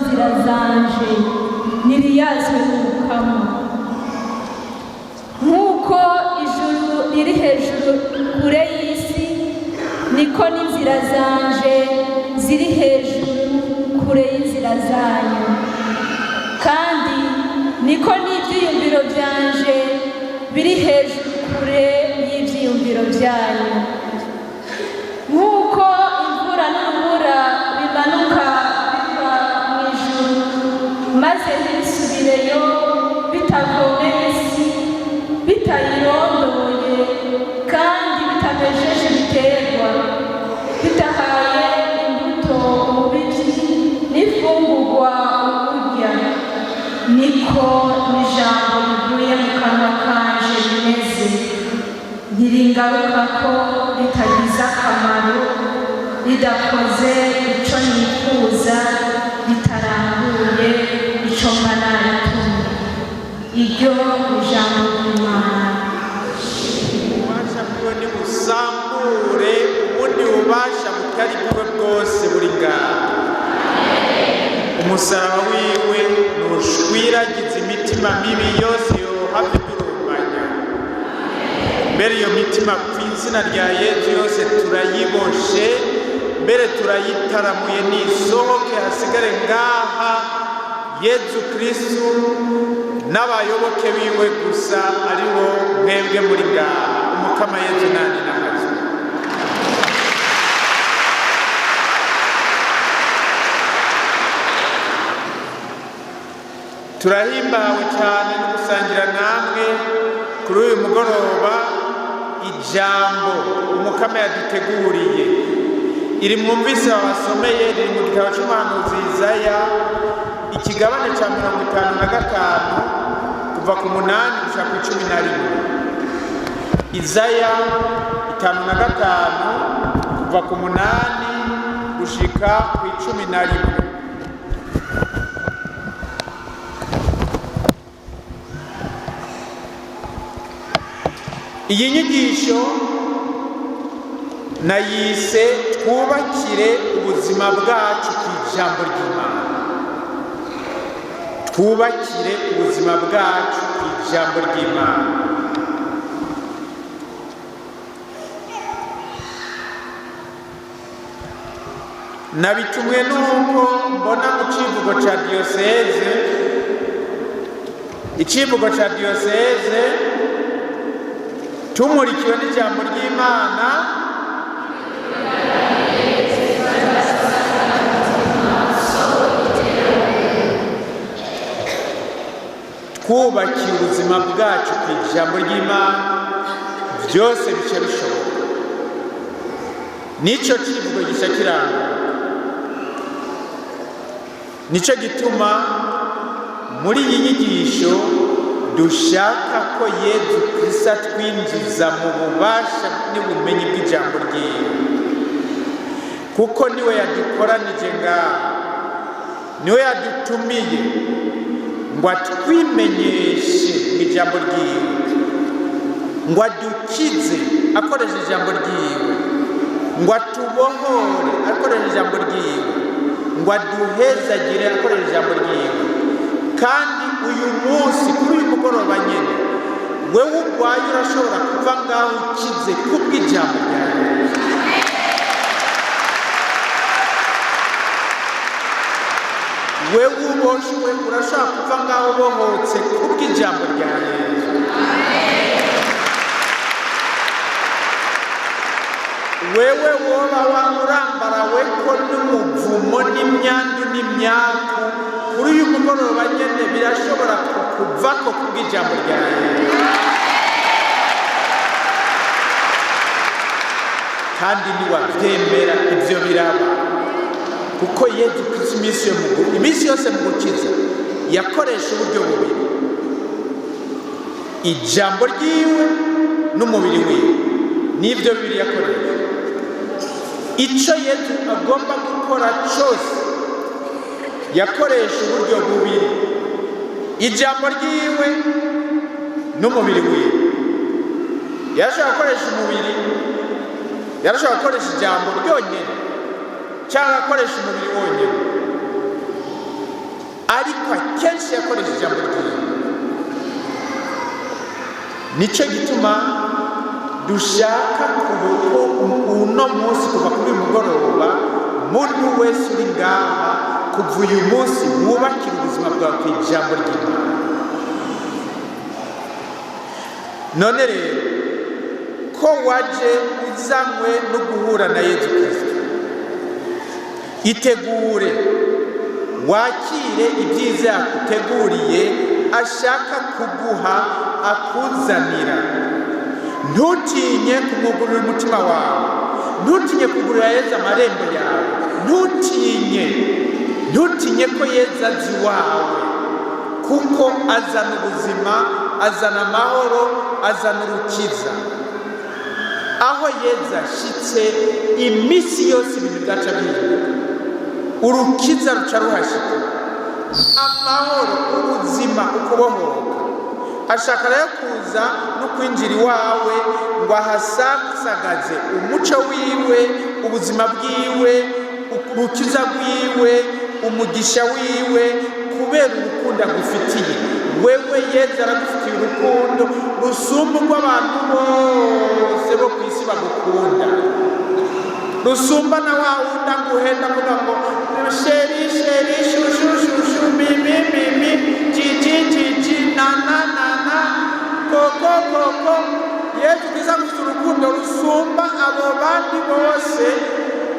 n'inzira zanje niriyazwe n'Umukama. Nk'uko ijuru riri hejuru kure y'isi, niko n'inzira zanje ziri hejuru kure y'inzira zanyu, kandi niko n'ivyiyumviro vyanje biri hejuru kure y'ivyiyumviro vyanyu. Nk'uko imvura n'urubura bimanuka biva mu ijuru maze ntibisubireyo bitavomeye isi, bitayirondoye kandi bitamejeje ibiterwa, bitahaye imbuto umubiri n'imfungurwa uburya, niko n'ijambo rivuye mu kanwa kanje rimeze. Ntiringaruka ko ritagize akamaro, ridakoze ico nifuza, ritarambuye ico mba naritumye. Iryo ijambo ry'Imana. Ububasha bwiwe nibusambure ubundi bubasha butari bwiwe bwose buri ngaho. Umusaraba wiwe nushwiragiza imitima mibi yose yohava idurumanya. Mbere iyo mitima kw'izina rya Yesu yose turayiboshe, mbere turayitaramuye nisohoke hasigare ngaha Yesu Kristu n'abayoboke biwe gusa aribo mwebwe muri ngaha. Umukama Yesu nani nahazwe. Turahimbawe cyane no gusangira namwe kuri uyu mugoroba ijambo Umukama yaduteguriye. Iri mwumvise abasomeye riri mu gitabo cy'umuhanuzi Izaya ikigabane cya 55 kuva ku 8 gushika ku 11. Izaya 55 kuva ku 8 gushika ku 11. Iyi nyigisho nayise twubakire ubuzima bwacu ku ijambo ry'Imana. Twubakire ubuzima bwacu ku ijambo ry'Imana. Nabitumwe nuko mbona mu civugo ca diyoseze, icivugo ca diyoseze tumurikiwe n'ijambo ry'Imana twubakiye ubuzima bwacu ku ijambo ry'Imana, byose bice bishoboka. Nico civugo gisha kiranga. Nico gituma muri iyi nyigisho dushaka ko Yesu Kristo twinjiza mu bubasha n'ubumenyi bw'ijambo ryiwe, kuko niwe yadukoranije ngaha, niwe yadutumiye ngo atwimenyeshe mu ijambo ryiwe, ngo adukize akoresheje ijambo ryiwe, ngo atubohore akoresheje ijambo ryiwe, ngo aduhezagire akoresheje ijambo ryiwe. Kandi uyu munsi kuri uyu mugoroba nyine wewe urwaye urashobora kuva ngaho ukize kubw'ijambo rya Yesu. Wewe uboshwe urashobora kuva ngaho ubohotse kubw'ijambo rya Yesu. Wewe woba urambarawe ko n'umuvumo n'imyandu n'imyaku, kuri uyu mugoroba nyene birashobora kukuvako kubw'ijambo rya Yesu. Kandi niwavyemera ivyo biraba, kuko Yesu Kristo iminsi yose mu gukiza yakoresha uburyo bubiri: ijambo ryiwe n'umubiri wiwe. Nivyo bibiri yakoresha. Ico Yesu agomba gukora cyose yakoresha uburyo bubiri: ijambo ryiwe n'umubiri wiwe. Yarashobora gukoresha umubiri, yarashobora gukoresha ijambo ryonyine, cyangwa akoresha umubiri wonyine. ariko akenshi yakoresheje ijambo ry'Imana. Nicyo gituma dushaka uno munsi kuva kuri uyu mugoroba muntu wese uri ngaha kuva uyu munsi wubakira ubuzima bwawe ku ijambo ry'Imana. None rero ko waje uzanywe no guhura na Yesu Kristo, itegure wakire ibyiza yakuteguriye ashaka kuguha akuzanira. Ntutinye kumugurira umutima wawe, ntutinye kugurira Yesu amarembo yawe, ntutinye ko Yesu azi iwawe, kuko azana ubuzima, azana amahoro, azana urukiza. Aho Yesu ashitse iminsi yose ibintu byaca bihinduka, urukiza ruca ruhashika, amahoro, ubuzima ukubohoka. Ashaka rero kuza no kwinjira iwawe ngo ahasasagaze umuco wiwe, ubuzima bwiwe, urukiza rwiwe, umugisha wiwe, kubera urukundo agufitiye. Wewe Yesu aragufitiye urukundo rusumba urw'abantu bose bo ku isi bagukunda, rusumba na wa wundi aguhenda avuga ngo sheri sheri shushu shushu mimi mimi jiji jiji na na na na koko koko. Yesu Kristo afite urukundo rusumba abo bandi bose,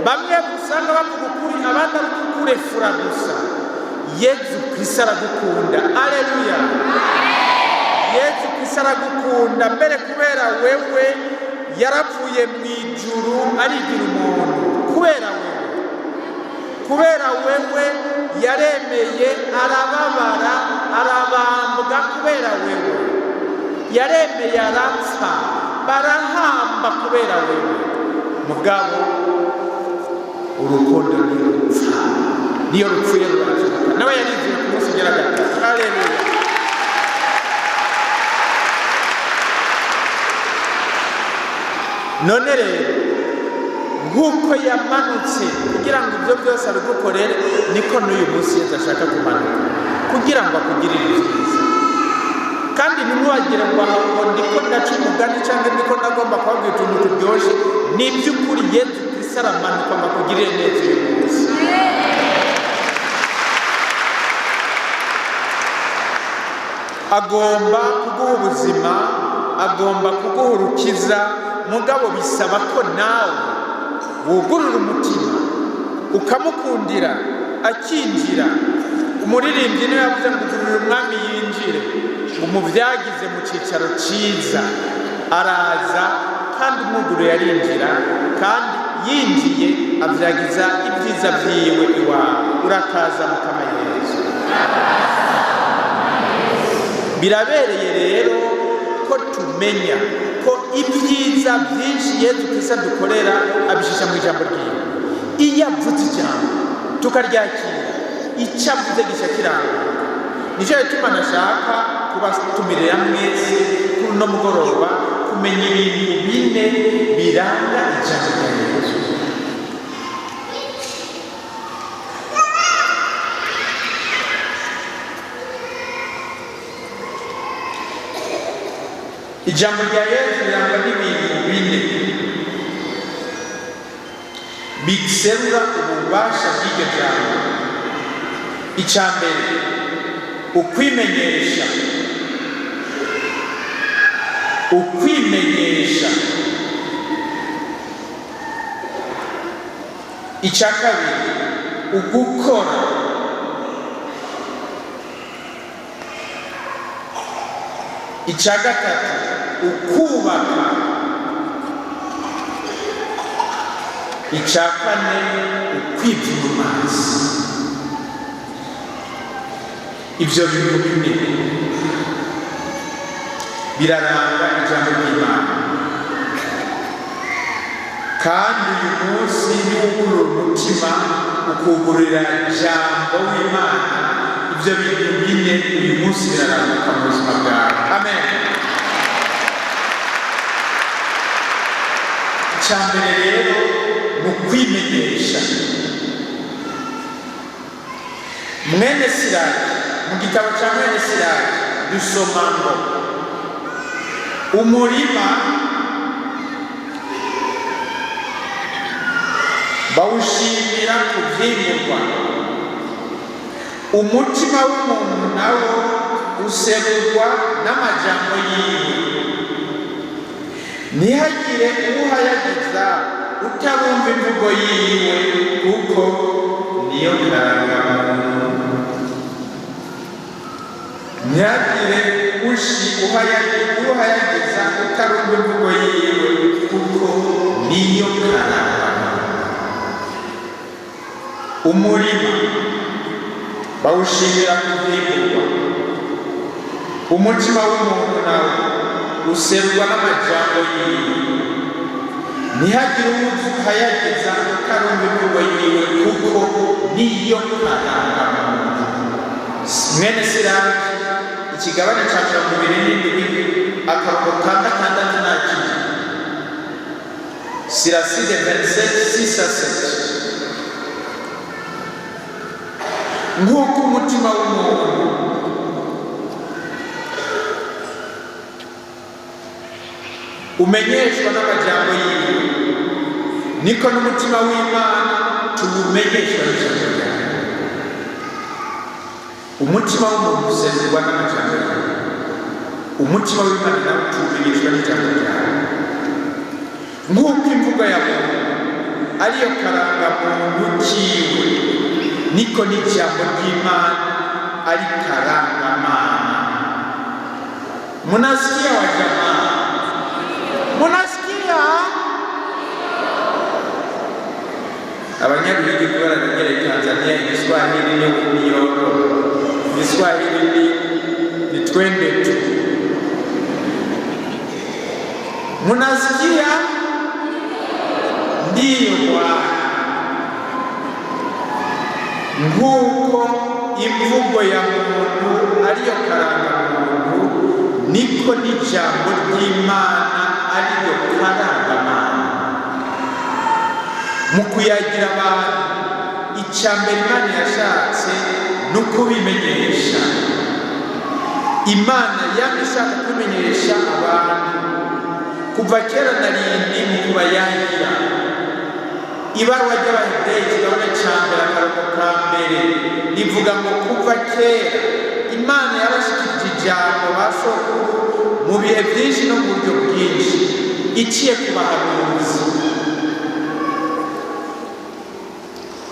bamwe usanga bavuga ukuri abandi ari kukurefura gusa. Yesu Kristo aragukunda. Aleluya. Yesu Kristo aragukunda mbere kubera wewe yarapfuye mu ijuru arigira umuntu. Kubera wewe yaremeye arababara arabambwa. Kubera wewe yaremeye arapfa barahamba. Kubera wewe mugabo urukundo ntirupfa, niyo rupfuye rurazuka. Nawe yarigiye ku munsi ugera gatatu. Haleluya. None rero nk'uko yamanutse kugira ngo ibyo byose abigukorere, niko n'uyu munsi Yesu ashaka kumanuka kugira ngo akugirire ibyiza. Kandi ntimuwagire ngo aho ndiko ndaca umugani cyangwa ndiko ndagomba kubabwira utuntu turyoshye. Ni iby'ukuri Yesu Kristo aramanuka ngo akugirire neza uyu munsi. Agomba kuguha ubuzima, agomba kuguha urukiza, mugabo bisaba ko nawe wugurura umutima ukamukundira akinjira. Umuririmbyi niwe yavuze ngo ugurura umwami yinjire, umubyagize mu cyicaro cyiza. Araza kandi umwugurura yarinjira, kandi yinjiye abyagiza ibyiza byiwe iwawe. Urakaza Mukama Yesu. Birabereye rero ko tumenya ko ibyiza byinshi Yesu Kristo adukorera abishisha mu ijambo ryiwe. Iyo avuze ijambo tukaryakira, icyo avuze gishya kiranguka. Nicyo gituma nashaka kubatumirira mwese kuri uno mugoroba kumenya ibintu bine biranga ijambo rya Yesu. Ijambo rya Yesu rirangwa n'ibintu bine biserura ububasha bw'iryo jambo. Icya mbere, ukwimenyesha. Icya kabiri, ugukora. Icya gatatu, ukubaka. Icya kane, ukwipima amazi. Ibyo bintu bine biraranga ijambo ry'Imana. Kandi uyu munsi niwugurura umutima ukugurira ijambo w'Imana, ibyo bintu bine uyu munsi biraranguka mu buzima bwawe. Amen. Icya mbere rero ni ukwimenyesha. mwene Siraki, mu gitabo cya mwene Siraki dusoma ngo umurima bawushimira kuvyimburwa, umutima w'umuntu nawo userurwa n'amajambo yiwe. Ntihagire uhayagiza utabumva imvugo yiwe, kuko niyo karangamuntu. Ntihagire uhayagiza utabumva imvugo yiwe, kuko niyo karangamuntu. Umurima bawushimira kuvyimburwa, umutima w'umuntu nawe userurwa n'amajambo yiwe. Ntihagire uhayagiza utarumva imvugo yiwe, kuko niyo karangamuntu. Mwene Siraki, ikigabane cya 27 akarongo ka 6 n'akiri. Siraside 27:6-7. Nk'uko umutima w'umuntu umenyeshwa n'amajambo yiwe, niko n'umutima w'Imana tuwumenyeshwa n'ijambo ryayo. Umutima w'umuntu userurwa n'amajambo yiwe, umutima w'Imana nawe tuwumenyeshwa n'ijambo ryayo. Nk'uko imvugo ya muntu ariyo karangamuntu kiwe, niko n'ijambo ry'Imana ari karangamana. Munasikia wa jamaa? Munasikia? Abanyabwenge kubera kugera Tanzania Kiswahili ni kumiyoro. Kiswahili ni twende tu. Munasikia? Ndiyo Bwana. Nk'uko imvugo ya muntu ariyo karangamuntu, niko n'ijambo ry'Imana ariyo karangamana. Mu kuyagira abantu, icyambere Imana yashatse no kubimenyesha. Imana yashaka kumenyesha abantu kuva kera na rindi mu kubayangira. Ibaruwa ry'Abahebureyi ikigabane cya 1 akarongo ka 1 rivuga ngo kuva kera Imana yarashikirije ijambo basokuru mu bihe byinshi no mu buryo bwinshi, iciye ku bahanuzi.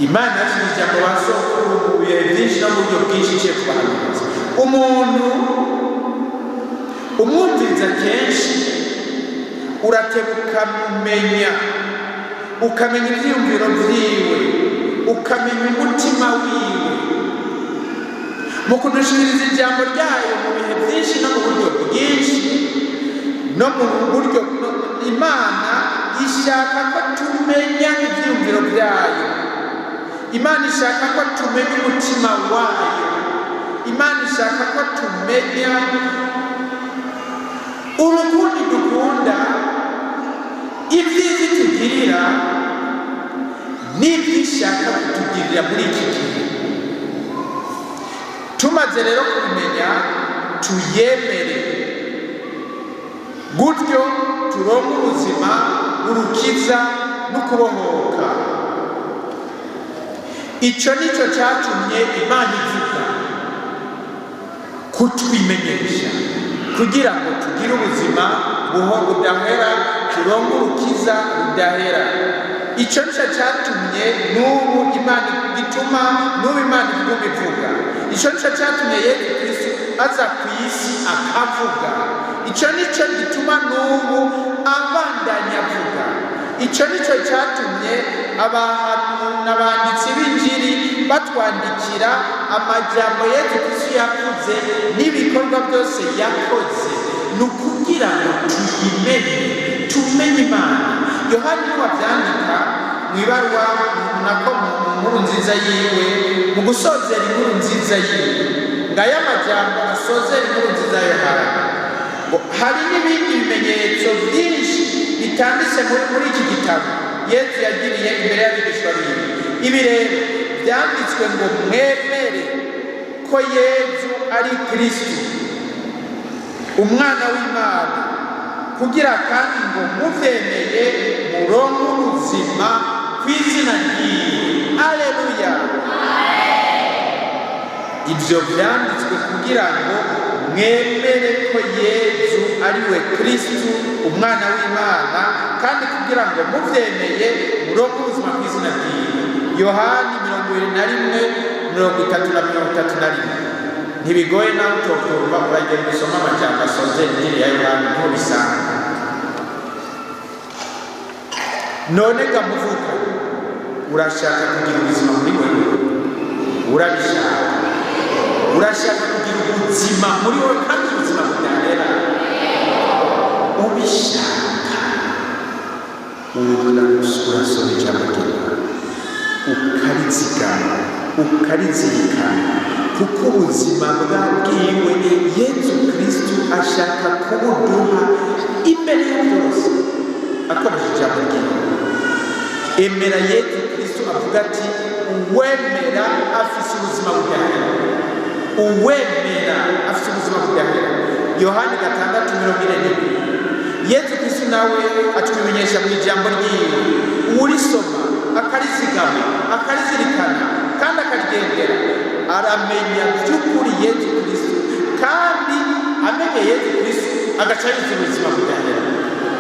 Imana yashikirije ijambo basokuru mu bihe byinshi no mu buryo bwinshi, iciye ku bahanuzi. Umuntu umwumviriza kenshi uratebuka kumenya, ukamenya ibyiyumviro byiwe, ukamenya umutima wiwe. Mu kudushikiriza ijambo ryayo mu bihe byinshi no mu buryo bwinshi no mu buryo, Imana ishaka ko tumenya ibyiyumviro byayo. Imana ishaka ko tumenya umutima wayo. Imana ishaka ko tumenya urukundo dukunda, ibyiza tugirira n'ibyo ishaka kutugirira muri iki gihe. Tumaze rero kumenya, tuyemere, gutyo turonke ubuzima urukiza no kubohoka. Icyo nicyo cyatumye Imana ivuga kutwimenyesha, kugira ngo tugire ubuzima budahera, turonke urukiza rudahera. Icyo nicyo cyatumye n'ubu Imana gituma n'ubu Imana ivuga. Icyo nicyo cyatumye Yesu Kristo aza ku isi akavuga. Icyo nicyo gituma n'ubu abandanya avuga. Icyo nicyo cyatumye abanditsi b'Injili batwandikira amajambo Yesu Kristo yavuze n'ibikorwa byose yakoze, ni ukugira ngo tumenye Imana. Yohana wabyandika mu ibaruwa nako mu nkuru nziza yiwe, mu gusozera inkuru nziza yiwe, ngaya amajambo asozera inkuru nziza ya Yohana. Hari n'ibindi bimenyetso byinshi bitanditse muri iki gitabo Yesu yagiriye imbere y'abigishwa biwe. Ibi rero byanditswe ngo mwemere ko Yezu ari Kristo umwana w'Imana, kugira kandi ngo muvyemeye muronke ubuzima kw'izina ryiwe. Aleluya! Ibyo byanditswe kugira ngo mwemere ko Yezu ari we Kristo umwana w'Imana, kandi kugira ngo muvyemeye muronke ubuzima kw'izina ryiwe. Yohani 21:30-31. Ntibigoye nawe utokumva, uragenda usoma amajambo asoze injili ya Yohani niho bisanga. None ga muvuka, urashaka kugira ubuzima muri wewe? Urabishaka? Urashaka kugira ubuzima muri wewe kandi ubuzima budahera? Ubishaka, urasoma ijambo ry'Imana ukarizigama ukarizirikana, kuko ubuzima bwabwiwe Yezu Kristo ashaka kubuduha imbere ya byose akoresheje ijambo ry'Imana. Emera Yezu Kristo avuga ati uwemera afise ubuzima budahera, uwemera afise ubuzima budahera. Yohani 6:40. Yezu Kristo nawe atwimenyesha mu ijambo ry'iwe, urisoma akarizigama akarizirikana kandi akarigendera aramenya by'ukuri Yezu Kristo, kandi amenye Yezu Kristo agaca yiza ubuzima budahera,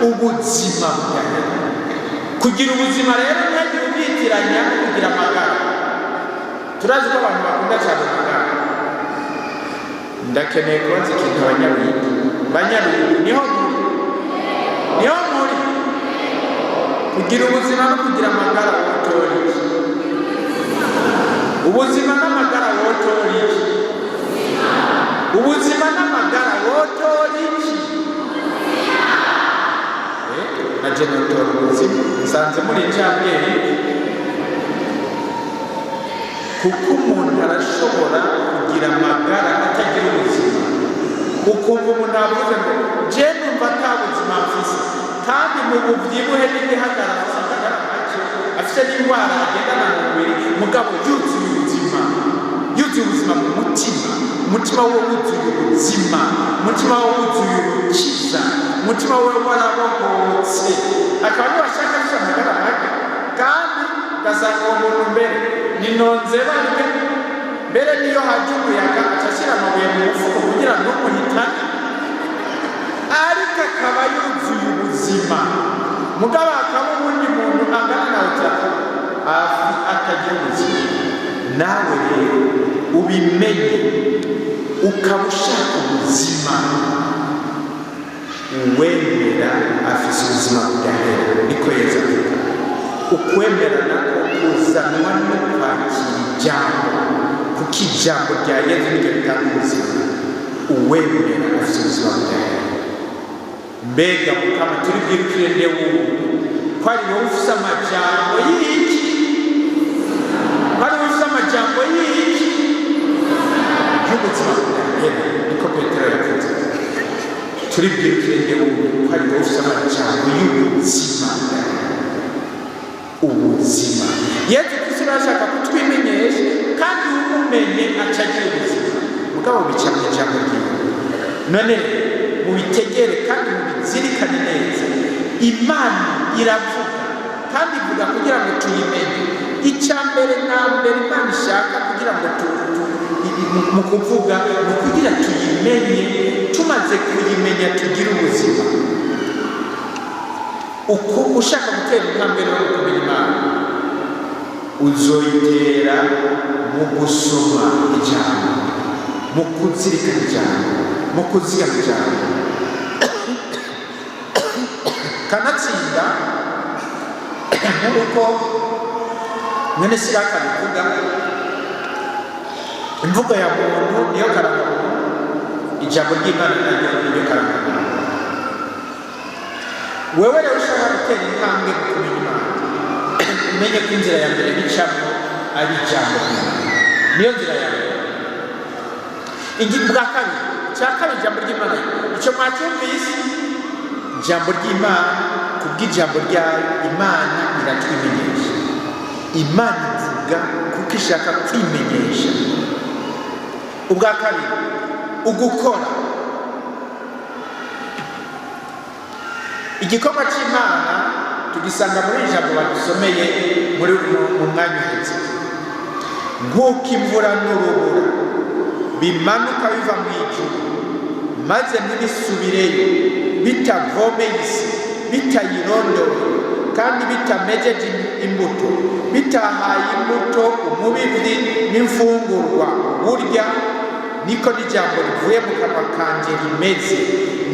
ubuzima budahera. Kugira ubuzima rero ntihagire ubyitiranya no kugira amagara. Turazi ko abantu bakunda cyane amagara. Ndakeneye kubaza ikintu abanyabwenge niho muri kugira ubuzima no kugira amagara wotora iki? Ubuzima n'amagara wotora iki? Ubuzima n'amagara wotora iki? Na genotora ubuzima nsanze muri icyambere, kuko umuntu arashobora kugira amagara atagira ubuzima. Ukumva umuntu avuze ngo je numva ata buzima mfise, kandi mu bubyibuhe n'igihagararo asagara make, afite n'indwara agendana mu mubiri, mugabo yuzuye ubuzima, yuzuye ubuzima mu mutima, umutima we wuzuye ubuzima, umutima we wuzuye urukiza, umutima we warabohotse, akaba ntibashaka afite amagara make, kandi ugasanga uwo muntu mbere ni nonzebane, mbere niyo haje umuyaga aca ashyira amabuye mu mufuko kugira ngo umuhitane, ariko akaba yuzuye ubuzima. Mugabo akaba ubundi muntu angana na utaka atagira ubuzima. Nawe rero ubimenye, ukaba ushaka ubuzima, uwemera afise ubuzima budahera, niko Yezu avuga. Ukwemera nako kuzanwa no kwakira ijambo, kuko ijambo rya Yezu niryo ritanga ubuzima. Uwemera afise ubuzima budahera. Mbega Mukama turi bwirukire nde wubu ko ari wowe ufise amajambo y'iki? Ko ari wowe ufise amajambo y'iki? Y'ubuzima budahera, niko Petero yavuze. Turi bwirukire nde wubu ko ari wowe ufise amajambo y'ubuzima. Ubuzima Yezu Kristo arashaka kutwimenyesha, kandi umumenye acagira ubuzima. Mugabo bica mu ijambo ryiwe. None mubitegere kandi mubizirikane neza. Imana iravuga kandi ivuga kugira ngo tuyimenye. Icya mbere na mbere Imana ishaka kugira ngo mu kuvuga ni ukugira tuyimenye, tumaze kuyimenya tugire ubuzima. Uko ushaka gutera intambwe no kumenya Imana, uzoyitera mu gusoma ijambo, mu kuzirikana ijambo, mu kuzigama ijambo. Kanatsinda nk'uko mwene Siraka bivuga, imvugo ya muntu niyo karangamuntu, ijambo ry'Imana naryo niyo karangamuntu. Wewe rero ushaka gutera intambwe mu kumenya Imana, umenye ko inzira ya mbere bicamo ari ijambo ry'Imana, niyo nzira ya mbere. Bwa kabiri, cya kabiri ijambo ry'Imana, icyo mwacyumvise, ijambo ry'Imana, kubw'ijambo ryayo Imana iratwimenyesha. Imana ivuga kuko ishaka kwimenyesha. ubwa kabiri ugukora. Igikorwa cy'Imana tugisanga muri ijambo badusomeye mu mwanya uhetse, nk'uko imvura n'urubura bimanuka biva mu ijuru maze ntibisubireyo bitavomeye isi, bitayirondoye kandi bitamejeje imbuto, bitahaye imbuto umubibyi n'imfungurwa burya, niko n'ijambo rivuye mu kanwa kanjye rimeze,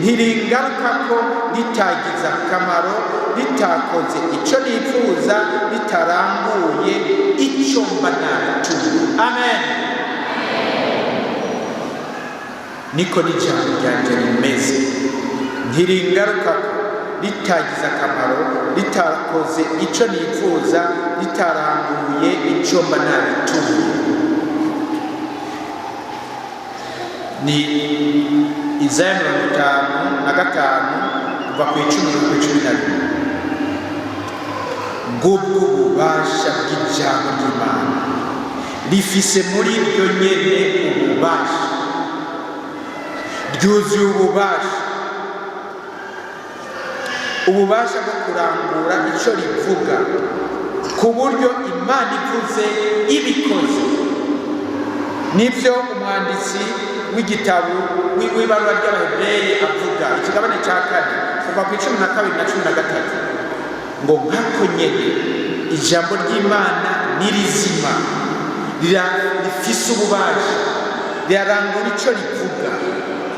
ntiringaruka ko ritagize akamaro, ritakoze icyo nifuza, ritarambuye icyo mba nabitumye. Amen. Niko n'ijambo ryanjye rimeze, ntiringaruka ko ritagize akamaro, ritakoze icyo nifuza, ritarambuye icyo mba nabitumye. Ni Izaya 55 kuva ku 10 no ku 11. Ngubwo ububasha bw'ijambo ry'Imana rifise muri ryo nyene ububasha, ryuzuye ububasha bwo kurangura icyo rivuga, ku buryo Imana ivuze ibikoze. Nibyo umwanditsi w'igitabo w'ibarura ry'Abaheburayo avuga, ikigabane cya 4 kuva ku 12 na 13, ngo nkako nyene ijambo ry'Imana ni rizima, rifise ububasha, rirarangura icyo rivuga,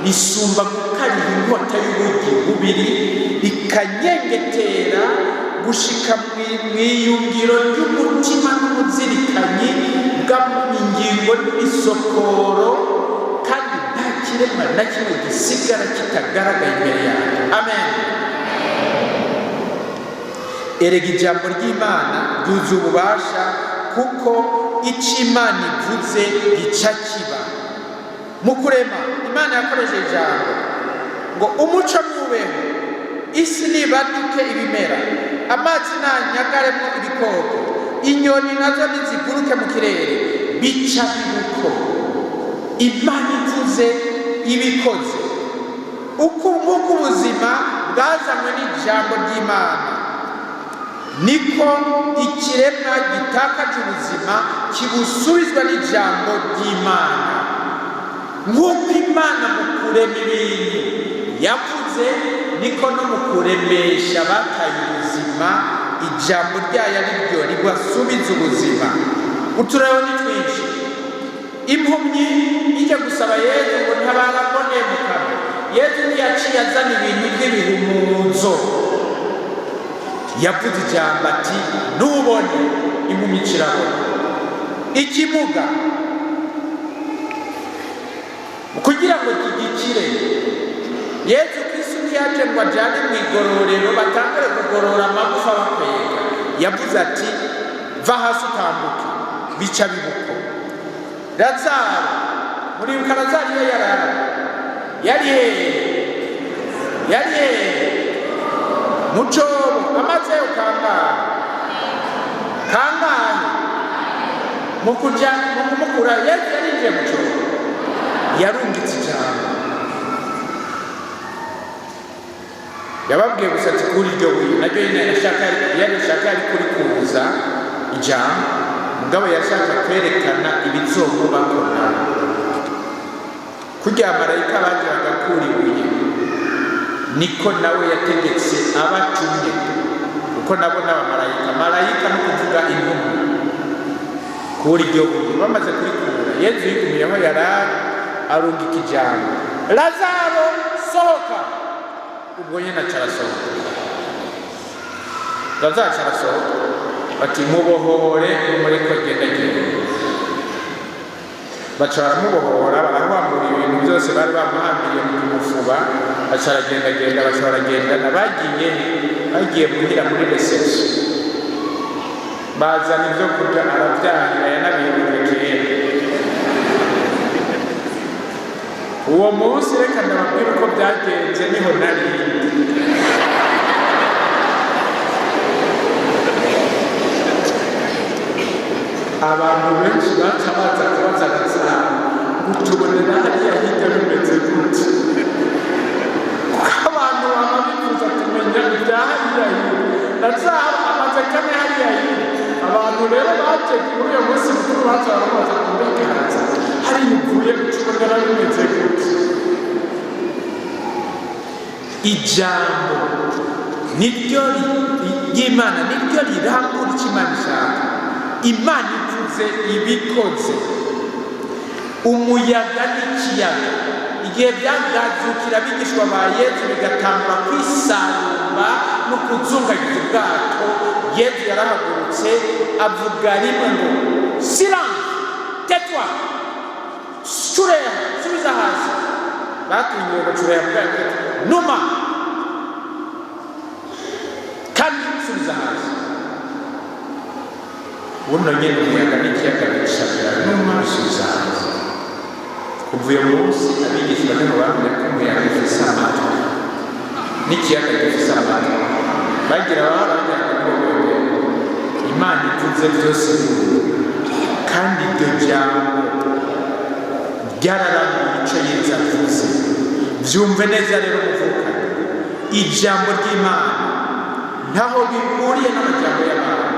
risumba gukarira inkota y'ubugi bubiri, rikanyengetera gushika mw'iyungiro ry'umutima n'umuzirikanyi bw'ingingo n'isokoro, kandi nta kiremwa na kimwe gisigara kitagaragaye imbere yawe. Amen. Erega ijambo ry'Imana ryuzuye ububasha, kuko icyo Imana ivuze gica kiba. Mu kurema Imana yakoresheje ijambo ngo umuco nubeho, isi nibaduke ibimera, amazi nanyagaremo ibikoko, inyoni nazo niziguruke mu kirere, bica bibuko. Imana ivuze ibikoze. Uko ubuzima bwazanywe n'ijambo ry'Imana, niko ikiremwa gitakaje ubuzima kibusubizwa n'ijambo ry'Imana. Nk'uko Imana mu kurema ibintu yavuze, niko no mu kuremesha bataye ubuzima ijambo ryayo ari ryo ribasubiza ubuzima. Uturero ni twinshi. Impumyi ijya gusaba Yesu ngo ntabarabone mu kanwa, Yesu ntiyaciye azana ibintu by'ibihumuzo, yavuze ijambo ati nubone, impumyi kirabona. Ikimuga kugira ngo kigikire, Yesu Kristo ntiyaje ngo ajyane mu igororero batangire kugorora amagufa bakwega, yavuze ati va hasi utambuke, bica bibuko. Lazaro, muribuka Lazaro iyo yari mu cobo, amaze yo kangahe mu kumukura. Yesu yarinjiye mu cobo, yarungitse ijambo, yababwiye gusa ati kuri iryo buye, naryo yashaka yari kurikuza ijambo, mugabo yashaka kwerekana ibizomubako nawe. Kugira marayika bagiraga kuri ibuye, niko nawe yategetse abatumye, kuko nabo n'abamarayika. Marayika no kuvuga intumwa. Kuri iryo buye bamaze kurikura, Yesu yigumiyeho yarari, arungika ijambo, Lazaro sohoka. Ubwo nyine acarasohoka. Lazaro acarasohoka, bati mubohore mumureke agenda. Baca baramubohora, barahwambura ibintu byose bari bamuhambiriye mu mufuba, baca baragenda, baca baragendana. Bagiye muhira muri reception, bazana ibyo kurya, arabyahira, yanabihebuje kera. Uwo munsi reka ndababwira uko byagenze, niho nari. Abantu benshi baca baza kubaza Lazaro gutubonera hariya hirya bimeze gute, kuko abantu baba bifuza kumenya ibya hariya hirya na zaba amaze kane hariya hirya. Abantu rero baje kuri uyu munsi mukuru baza bamaze kumbegahaza hariya uvuye gutubonera bimeze gute. Ijambo niryo ry'Imana niryo rirangura icyo Imana ishaka. Imana ivuze ibikoze. Umuyaga n'ikiyaga igihe byagazukira abigishwa ba Yesu bigatangura kwisarumba no kuzungagiza ubwato, Yesu yarahagurutse avuga rimwe ngo silence, tais-toi, cureha, subiza hasi. Batunyiwe bacureha bwato, numa kandi subiza hasi. Buno nyene umuyaga n'ikiyaga bishabira numa subiza hasi. Kuva uyu munsi abigishwa nibo bamenya ko umuyaga ufise amatwi n'ikiyaga gifise amatwi. Bagira baragira ngo Imana ivuze byose kandi iryo jambo ryararangiye icyo Yesu avuze. Byumve neza rero muvukanye, ijambo ry'Imana ntaho bihuriye n'amajambo y'abantu,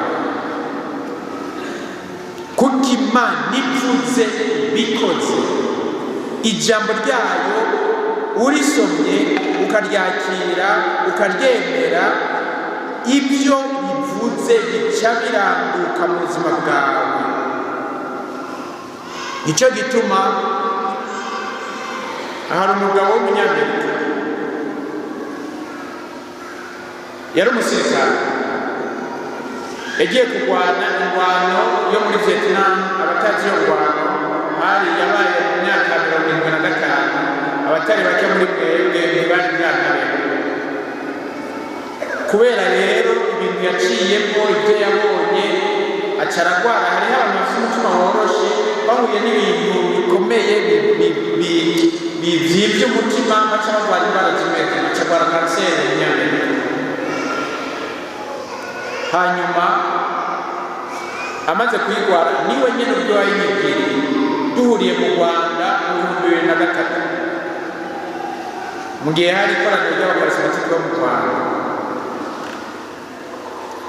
kuko Imana ivuze bikoze. Ijambo ryayo urisomye ukaryakira ukaryemera, ibyo bivuze bica biranduka mu buzima bwawe. Nicyo gituma hari umugabo w'umunyamerika yari umusirikare yagiye kurwana ingwano yo muri Vietnam. Abatazi iyo ngwano hari yabaye mu myaka 75, abatari bake muri mwebwe ntibari bwanabeho. Kubera rero ibintu yaciyemo, ibyo yabonye, aca aragwara. Hariho abantu bafite umutima woroshe bahuye n'ibintu bikomeye by'ibyo umutima, baca barwara indwara z'imete, baca barwara kanseri y'Inyamerika. Hanyuma amaze kuyirwara niwe nyine ubwo yayimubwiriye, duhuriye mu Rwanda mu 2003 mu gihe hari ikoraniro ry'abakarismatike bo mu Rwanda.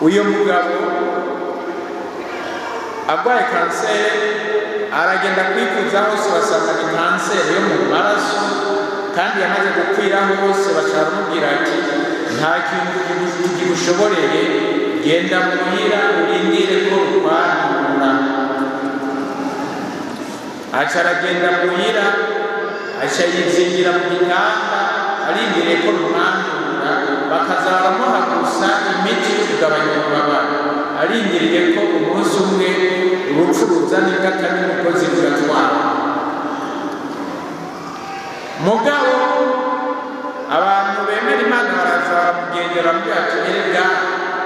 Uyu mugabo arwaye kanseri, aragenda kwivuza hose basanga ni kanseri yo mu maraso, kandi yamaze gukwira hose. Bacaramubwira ati nta kintu kigushoboreye, genda muhira urindire ko rukwanura. Aca aragenda muhira, aca yizingira mu gitanda arindiriye ko rumwanura, bakaza baramuha gusa imiti yo kugabanya ububabare, arindiriye ko umunsi umwe urupfu ruzana ingata n'imigozi bigatwara. Mugabo abantu bemera Imana baraza baramugendera bamubwira ati erega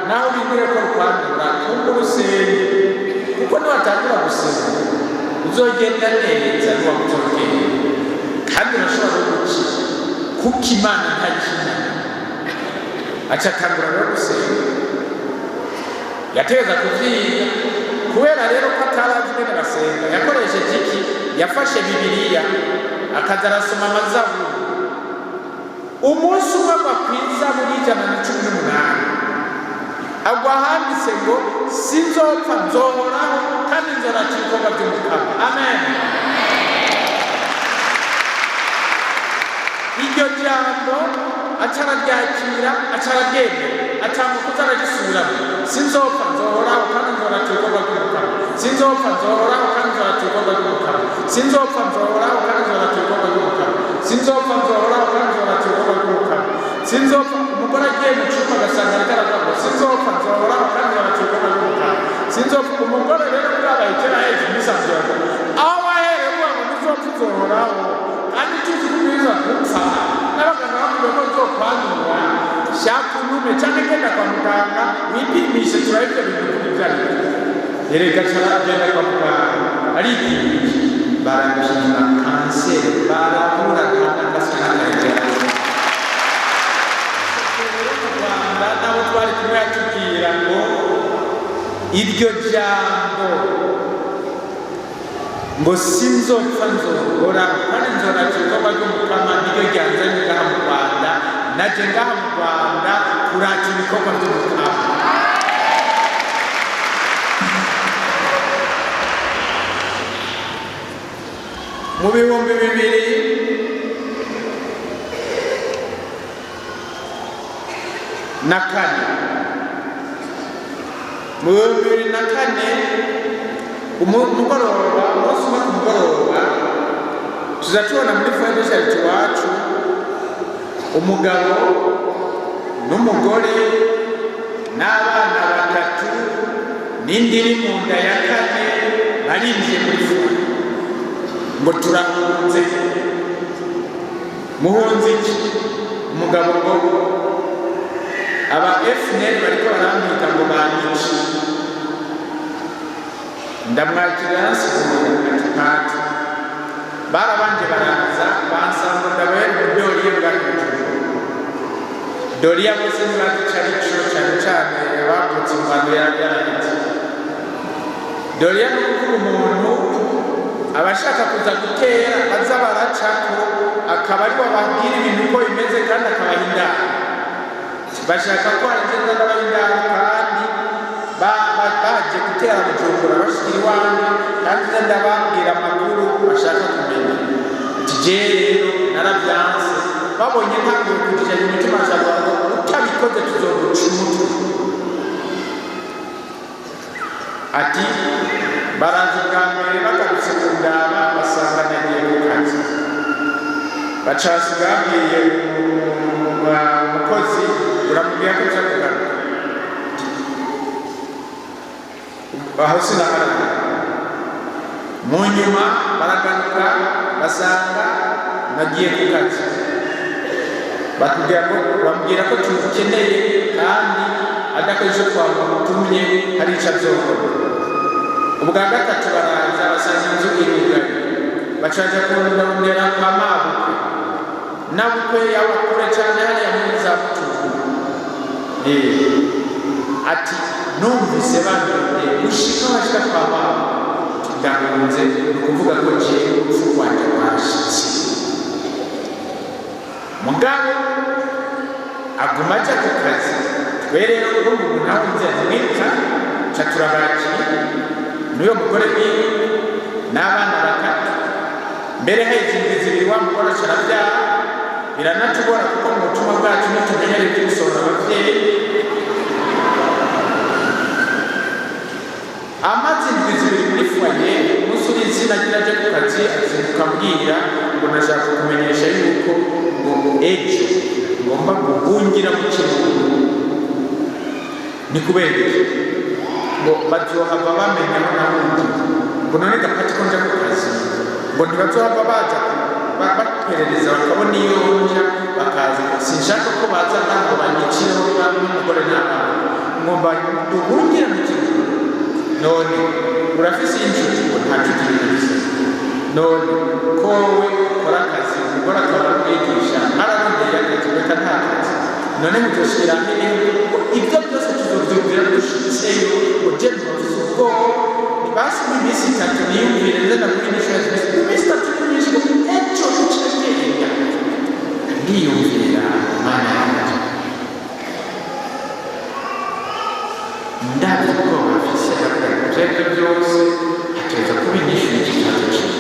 naho bigure ko rukwanura kumva urusenge, kuko niwatangira gusenga uzogenda neza ntiwamuzogenda kandi urashobora no gukira, kuko Imana ntakina. Aca atangura rero gusenga, yategeza kuvyiga. Kubera rero ko atarazi ingene basenga, yakoresheje iki? Yafashe Bibiliya akaza arasoma amazaburi. Umunsi umwe agwa kw'izaburi 118 agwa handitse ngo sinzopfa nzohoraho kandi nzorata ibikorwa by'Umukama. Amen. Iryo jambo aca araryakira, aca araryemera, atanga kuza aragisubiramo. Sinzopfa nzohoraho kandi nzorata ibikorwa by'Umukama. Sinzopfa nzohoraho kandi nzorata ibikorwa by'Umukama. Sinzopfa nzohoraho kandi nzorata ibikorwa by'Umukama. Sinzopfa nzohoraho kandi nzorata ibikorwa by'Umukama. Sinzopfa. Umugore agiye mu cyumba agasanga ariko aravuga sinzopfa nzohoraho kandi nzorata ibikorwa by'Umukama. Sinzopfa. Umugore rero bwabaye kera heza imisanzu yawe aho wahereye uvuga ngo nizopfa nzohoraho kandi tuzi kubwiza gupfa, n'abaganga bakubwira ko nzokwanura. Shaka unume cyangwa genda kwa muganga wipimishe turabe ibyo bintu ibyo ari byo. Erega caragenda kwa muganga aripimisha, barapima kanseri, barabura kandi agasanagara. Nabo twari kumwe yatubwira ngo iryo jambo ngo sinzopfa nzogora kandi nzoragirwa ry'umukama niryo ryanzanye ngaha mu Rwanda naje ngaha mu Rwanda kurata ibikorwa by'umukama. Mu 2004 umugoroba umunsi umwe ku mugoroba tuza tubona muri foyer charity iwacu umugabo n'umugore n'abana batatu n'indiri mu nda ya kane barinjiye muri foyer ngo turahunze. Muhunze iki? Umugabo ngo aba FNL bariko barambika ngo banyice. Ndamwakira nsikumira ati barabanje baraza bansanga ndabaye Doriya bwakije. Doriya bose ntibacari cyane cyane abavutse mu Rwanda yarahitse. Doriya ni umuntu abashaka kuza gutera baza baracako akaba ari bababwira ibintu uko bimeze kandi akabahindana. Bashaka ko agenda n'abahindana kandi baje gutera Bujumbura bashikira iwanjye kandi ndababwira amakuru bashaka kumenya. Je rero narabyanse babonye ntabwo kujya mu mutima ashaka ngo utabikoze tuzoguca umutwe. Ati baraza bwa mbere bagarutse ku ndaba basanga nagiye ku kazi bacasi babwiye umukozi uramubwira ko uza kugaruka aho sinaharana. Mu nyuma baragaruka basanga nagiye ku kazi bambwira ko tukeneye kandi adakoresha twamutumye hari icyo azokora. Ubwa gatatu baraza basanga inzu irugaye bacaja kundondera kwa mabukwe nabukwe yabakure cyane hariya muri za Bujumbura. Ati numvise bandondeye gushika bashika kwa mabukwe ndahunze ukuvuga ko jewe urupfu rwanjye rwashitse. Mugabo aguma aja ku kazi twe rero ubu ntawunze mwita ca turabakira n'uyo mugore wiwe n'abana batatu mbere hejuru zibiri wa mugore cyarabyara biranatugora kuko mu butumwa bwacu ntitumenyere ibyo gusohora ababyeyi. Amaze indwi zibiri muri foyer umunsi uri izina aje ku kazi azinduka ambwira ngo nashaka kumenyesha yuko ngo ejo ngomba guhungira mu Kirundo. Ni kubera iki? Ngo bazohava bamenya aho nahundi ngo none gapati ko nja ku kazi ngo ntibazohava baza baperereza bakabona iyo nja bakaza. Sinshaka ko baza ntabwo banyicireho n'umugore n'abana ngomba duhungire mu Kirundo. None urafise inshuti ngo nta nshuti n'ibisa none kowe ukora akazi umugore akaba kwigisha ararondeye akazi reka nta kazi none muzoshira hehe ibyo byose tuzobyumvira dushitseyo ngo je ntibafise ubwoba basi n'iminsi itatu niyumvire nze nakwigisha iminsi itatu n'iminsi ngo ejo ducegenya niyumvira mana yanjye ndabyo ubwoba bafise ibyo byose hateza kuba inyishu y'ikibazo kimwe.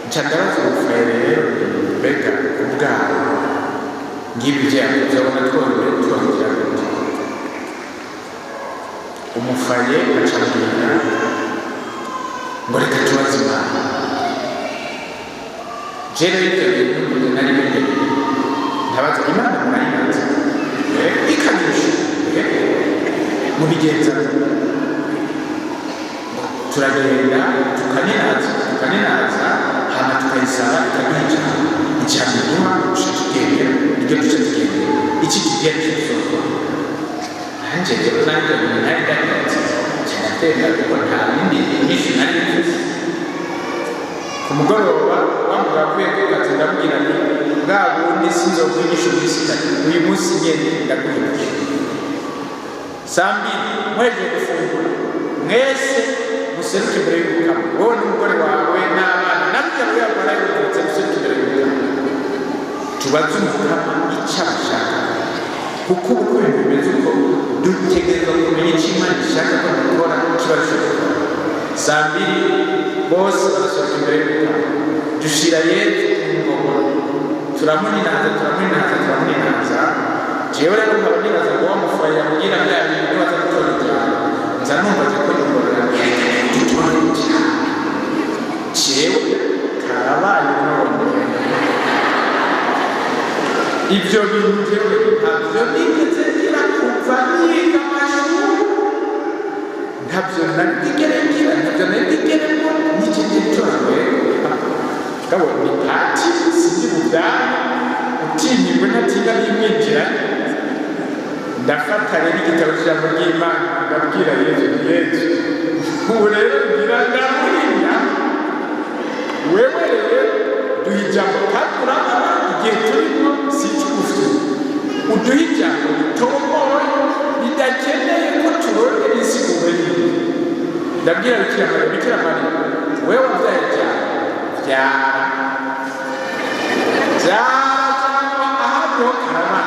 Nca ndabaza ubufure rero mbega ubwabo ngibi byago byabona twongera gute umufaye acambwira ngo reka tubaze Imana. Jere ibyo bintu nari bindeye ndabaza Imana murayibaza ikanyisha mubigenza turagenda tukaninaza hama tukayisaba ikabica icyane duha tugendera ibyo duce tugendera iki kigenda cy'isoko nanjye rero nanjye nari ndagatse cyanatenda kuko nta bindi nyinshi nari mfise. Ku mugoroba wamugabo avuye ku kazi ndamubwira nti bwa bundi sinzokwigisha iminsi itatu uyu munsi ngende ndakwigisha saa mbiri mweje gufungura mwese useruke imbere y'umukama wowe n'umugore wawe n'abana n'abigabo yabo barayobotse useruke imbere y'umukama tubaze umukama icyo abashaka kuko uko ibintu bimeze uko dutegerezwa kumenya icyo Imana ishaka ko dukora ikibazo gukora saa mbiri bose barasohoka imbere y'umukama dushira Yesu ku ngoma turamuninaza jewe rero nkaba nibaza ngo wa mufura yambwira bya bintu baza gutora ijambo nza numva ko nyongorera gutora ijambo jewe karabaye none ibyo bintu jewe ntabyo nigeze ngira kuva niga amashuri ntabyo nabigere ngira ntabyo nabigere ngo n'ikindi cyorewe kabo ni pati sinzi budani utinyirwe ntatinda n'imwinjira ndafata rero igitabo cy'ijambo ry'Imana ndabwira Yesu ubu rero ngira ndamurinda wewe rero duha ijambo kandi urabona igihe turimo si icy'ubufu uduha ijambo ritomoye ridakeneye ko turondera insiguro yindi ndabwira Bikira Mariya wewe wabyaye byara cyangwa ahantu karama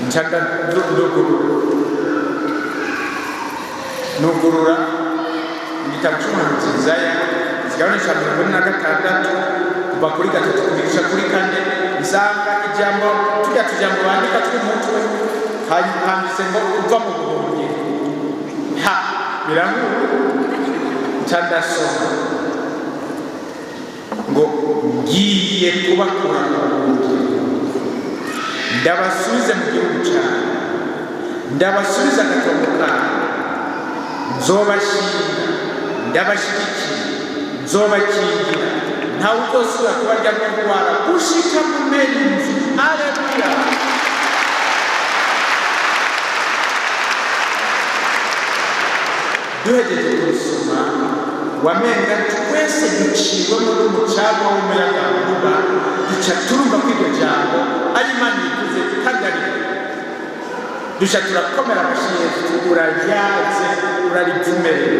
nchanga nugurura igitabo cy'umuhanuzi Yesaya kigabane cya 46 kuva kuri 3 kubigisha kuri 4 nsanga ijambo tujambo bandika tw'umutwe handitse ngo uva mu buhungi ha birangu cyandasoma ngo ngiye kubakura mu buhungi ndabasubiza mu gihugu cyawe ndabasubiza agatongo kawe nzobashinga ndabashyigikiye nzobakingira ntawe uzosubira kubarya n'indwara gushika mu merinzi aleluya duhejeje kubisoma wamenga twese duciwemo n'umucanga w'umuyagankuba duca turumva ko iryo jambo ari Imana ivuze kandi ari duca turakomera amashyi Yesu uraryaze urarivumerera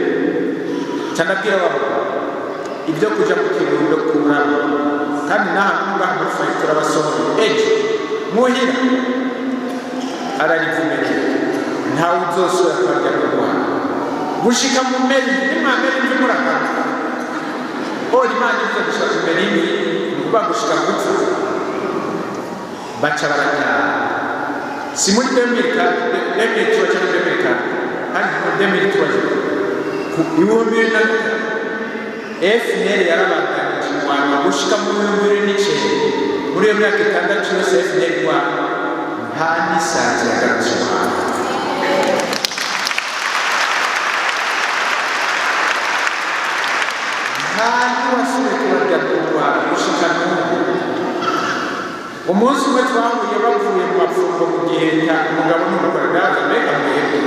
cyandabwira wabo ibyo kuja mu kirundo kuramo kandi n'ahantu ngaha muri fayi turabasohora ejo muhira ararivumerera ntawe uzosubira kubarya n'indwara gushika mu meri nimwamera imvi muragana Imana ivuze gushika mu meri imvi nukuvuga gushika gupfa baca barajyana si muri 2004 cyangwa 2004 kandi muri 2003 ibihumbi bibiri na bitanu FNL yarabandanije mu Rwanda gushika mu 2009 muri iyo myaka 6 yose FNL Rwanda nta n'isanzwe yagarutse mu Rwanda nta wasubiye kubarya mu Rwanda gushika n'ubu umunsi umwe twahuye bavuye mu mafunguro mu Giheta umugabo n'umugore ndaza mbega mwebwe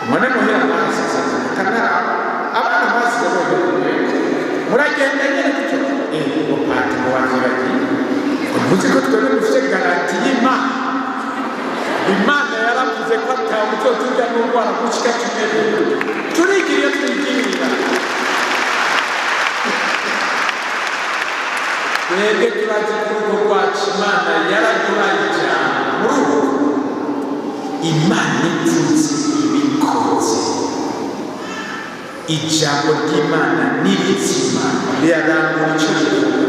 mone muhira amazi kanara abana basize bonyine muragenda nyine gutyo umupati mu bantu bagiye uvuze ko twebwe dufite garanti y'Imana Imana yaravuze ko atawe uzotujya n'urwara gushika kimwe turigiriye twigirira twebwe turazi ko urugo rwacu Imana yaraduhaye ijambo muri ubu Imana ivuze ibikoze ijambo ry'Imana n'ibitsima rirarangura icyo rivuga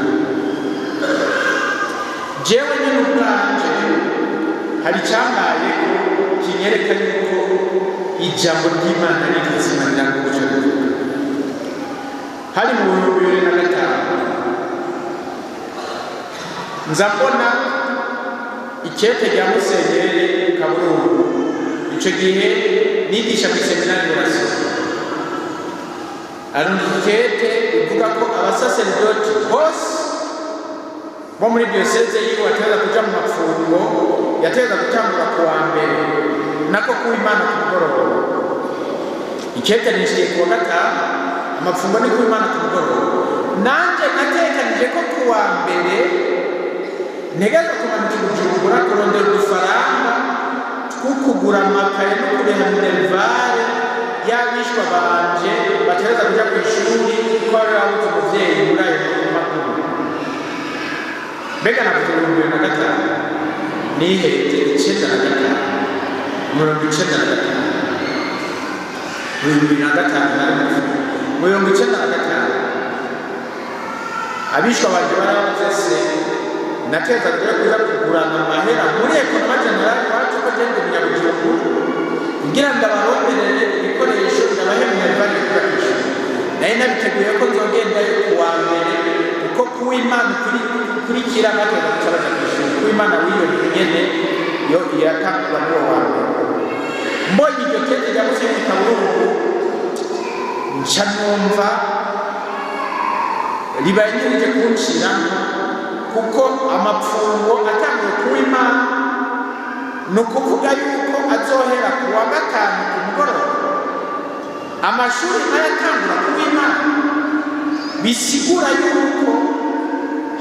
jewe nyine ubwanje hari icyambaye kinyereka yuko ijambo ry'Imana n'ibitsima rirangura icyo rivuga hari mu 2005 nza mbona ikete rya Musenyeri Kaburungu icyo gihe nigisha mu seminari y'Urasoro ari ikete ivuga ko abasaserdoti bose bo muri diyoseze yiwe bategeza kuja mu mapfungo yategeza gutangura ku wa mbere nako ku Imana ku mugoroba ikete nishiye ku wa gatanu amapfungo ni ku Imana ku mugoroba nanje natekanije ko ku wa mbere negaza kumanuka Bujumbura kurondera udufaranga two kugura amakaye no kuriha minerivare y'abishwa banje batereza kuja ku ishuri ko bari babuze umuvyeyi muri ayo makuru. Mbega navuze 2005 nihete 95 abishwa banje barabuze se nateza kuja kugurana amahera muri Economy General wacu ko gende Munyabujumbura kugira ngo abaronderere ibikoresho ndabahemwe bari kugatisha. Naye nabiteguye ko nzogenda kuwa mbere kuko kuw'Imana kurikira nateza kucabaza kwishuri kuw'Imana wiyo nyene yo iratangwa n'uwo wa mbere. Mbonye iryo kete rya Musenyeri Kaburungu nca numva ribayegereje kunshira kuko amapfungo atangiye kuw'Imana ni ukuvuga yuko azohera ku wa gatanu ku mugoroba amashuri ayatangura kuw'Imana, bisigura yuko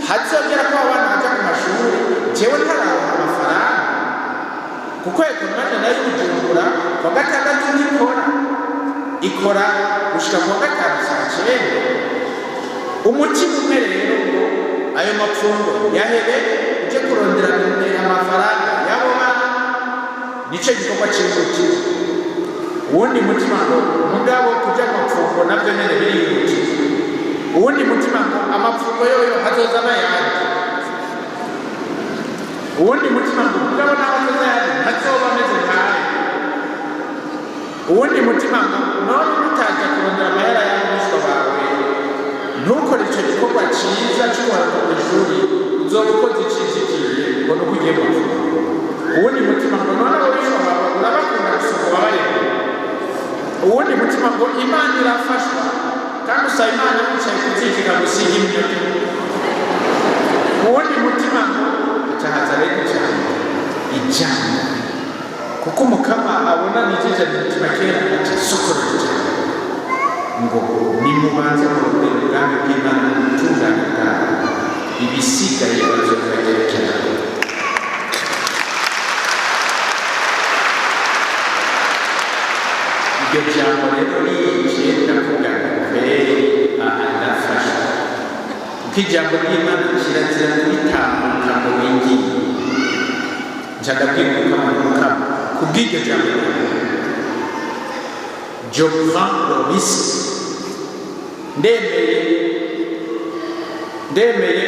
hazogera ko abana baja ku mashuri jewe ntararonka amafaranga kuko Economy General y'Ubujumbura ku wa gatandatu ikora gushika ku wa gatanu saa 9. Umutima umwe rero ngo ayo mapfungo yahebe uje kurondera amafaranga yabo bana nico gikorwa cyihutira. Uwundi mutima ngo mugabo kuja mapfungo navyo nyene birihutira. Uwundi mutima ngo amapfungo yoyo hazozana yandi. Uwundi mutima ngo mugabo n'abazoza yandi hazoba ameze nkayo. Uwundi mutima ngo none utaja kurondera amahera y'abishwa bawe ntukore icyo gikorwa cyiza cy'ubuhariko ku ishuri uzoba ukoze icyizigiye ngo nuko ugiye mu mvugo. Uwundi mutima ngo none ababishwa bawe urabakunda gusoma ubabarebe. Uwundi mutima ngo Imana irafashwa kandi usaba Imana wicaye ku ziko ikagusiga imyaka. Uwundi mutima ngo acahaza rero cyane ijambo kuko umukama abona nijije imitima kera acasokorera cyane ngo nimubanze kurondera ubwami bw'Imana n'ubutungane bwayo ibisigaye bazobibagerekera. Iryo jambo rero rije ndavuga kweri ndafasha kuko ijambo ry'Imana kirazira kuritambuka ngo wingiye nca ndabwira umukama kubw'iryo jambo je prends le risque ndemeye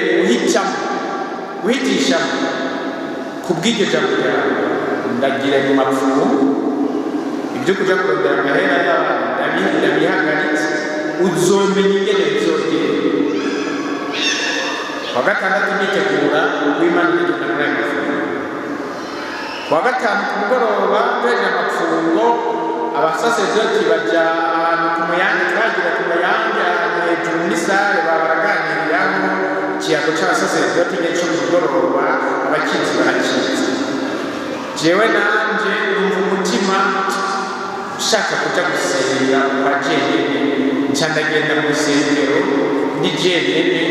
guhitishamo kubw'iryo jambo ryawe ndagira mu mapfumu ibyo kuja kurondera amahera y'abana ndabihagaritse uzomenya ingene bizogenda. Kwa gatandatu nitegura w'Imana igenda muri ayo mapfungo. Kwa gatanu ku mugoroba tweje amapfungo abasaserdoti baja ahantu ku muyange twagira ku muyange ahantu hejuru muri sare baraganiriraho ikiyago c'abasaserdoti nyene co ku mugoroba abakinzi barakinze. Jewe nanje numva umutima ushaka kuja gusenga kwa jenyene nca ndagenda mu rusengero ndi jenyene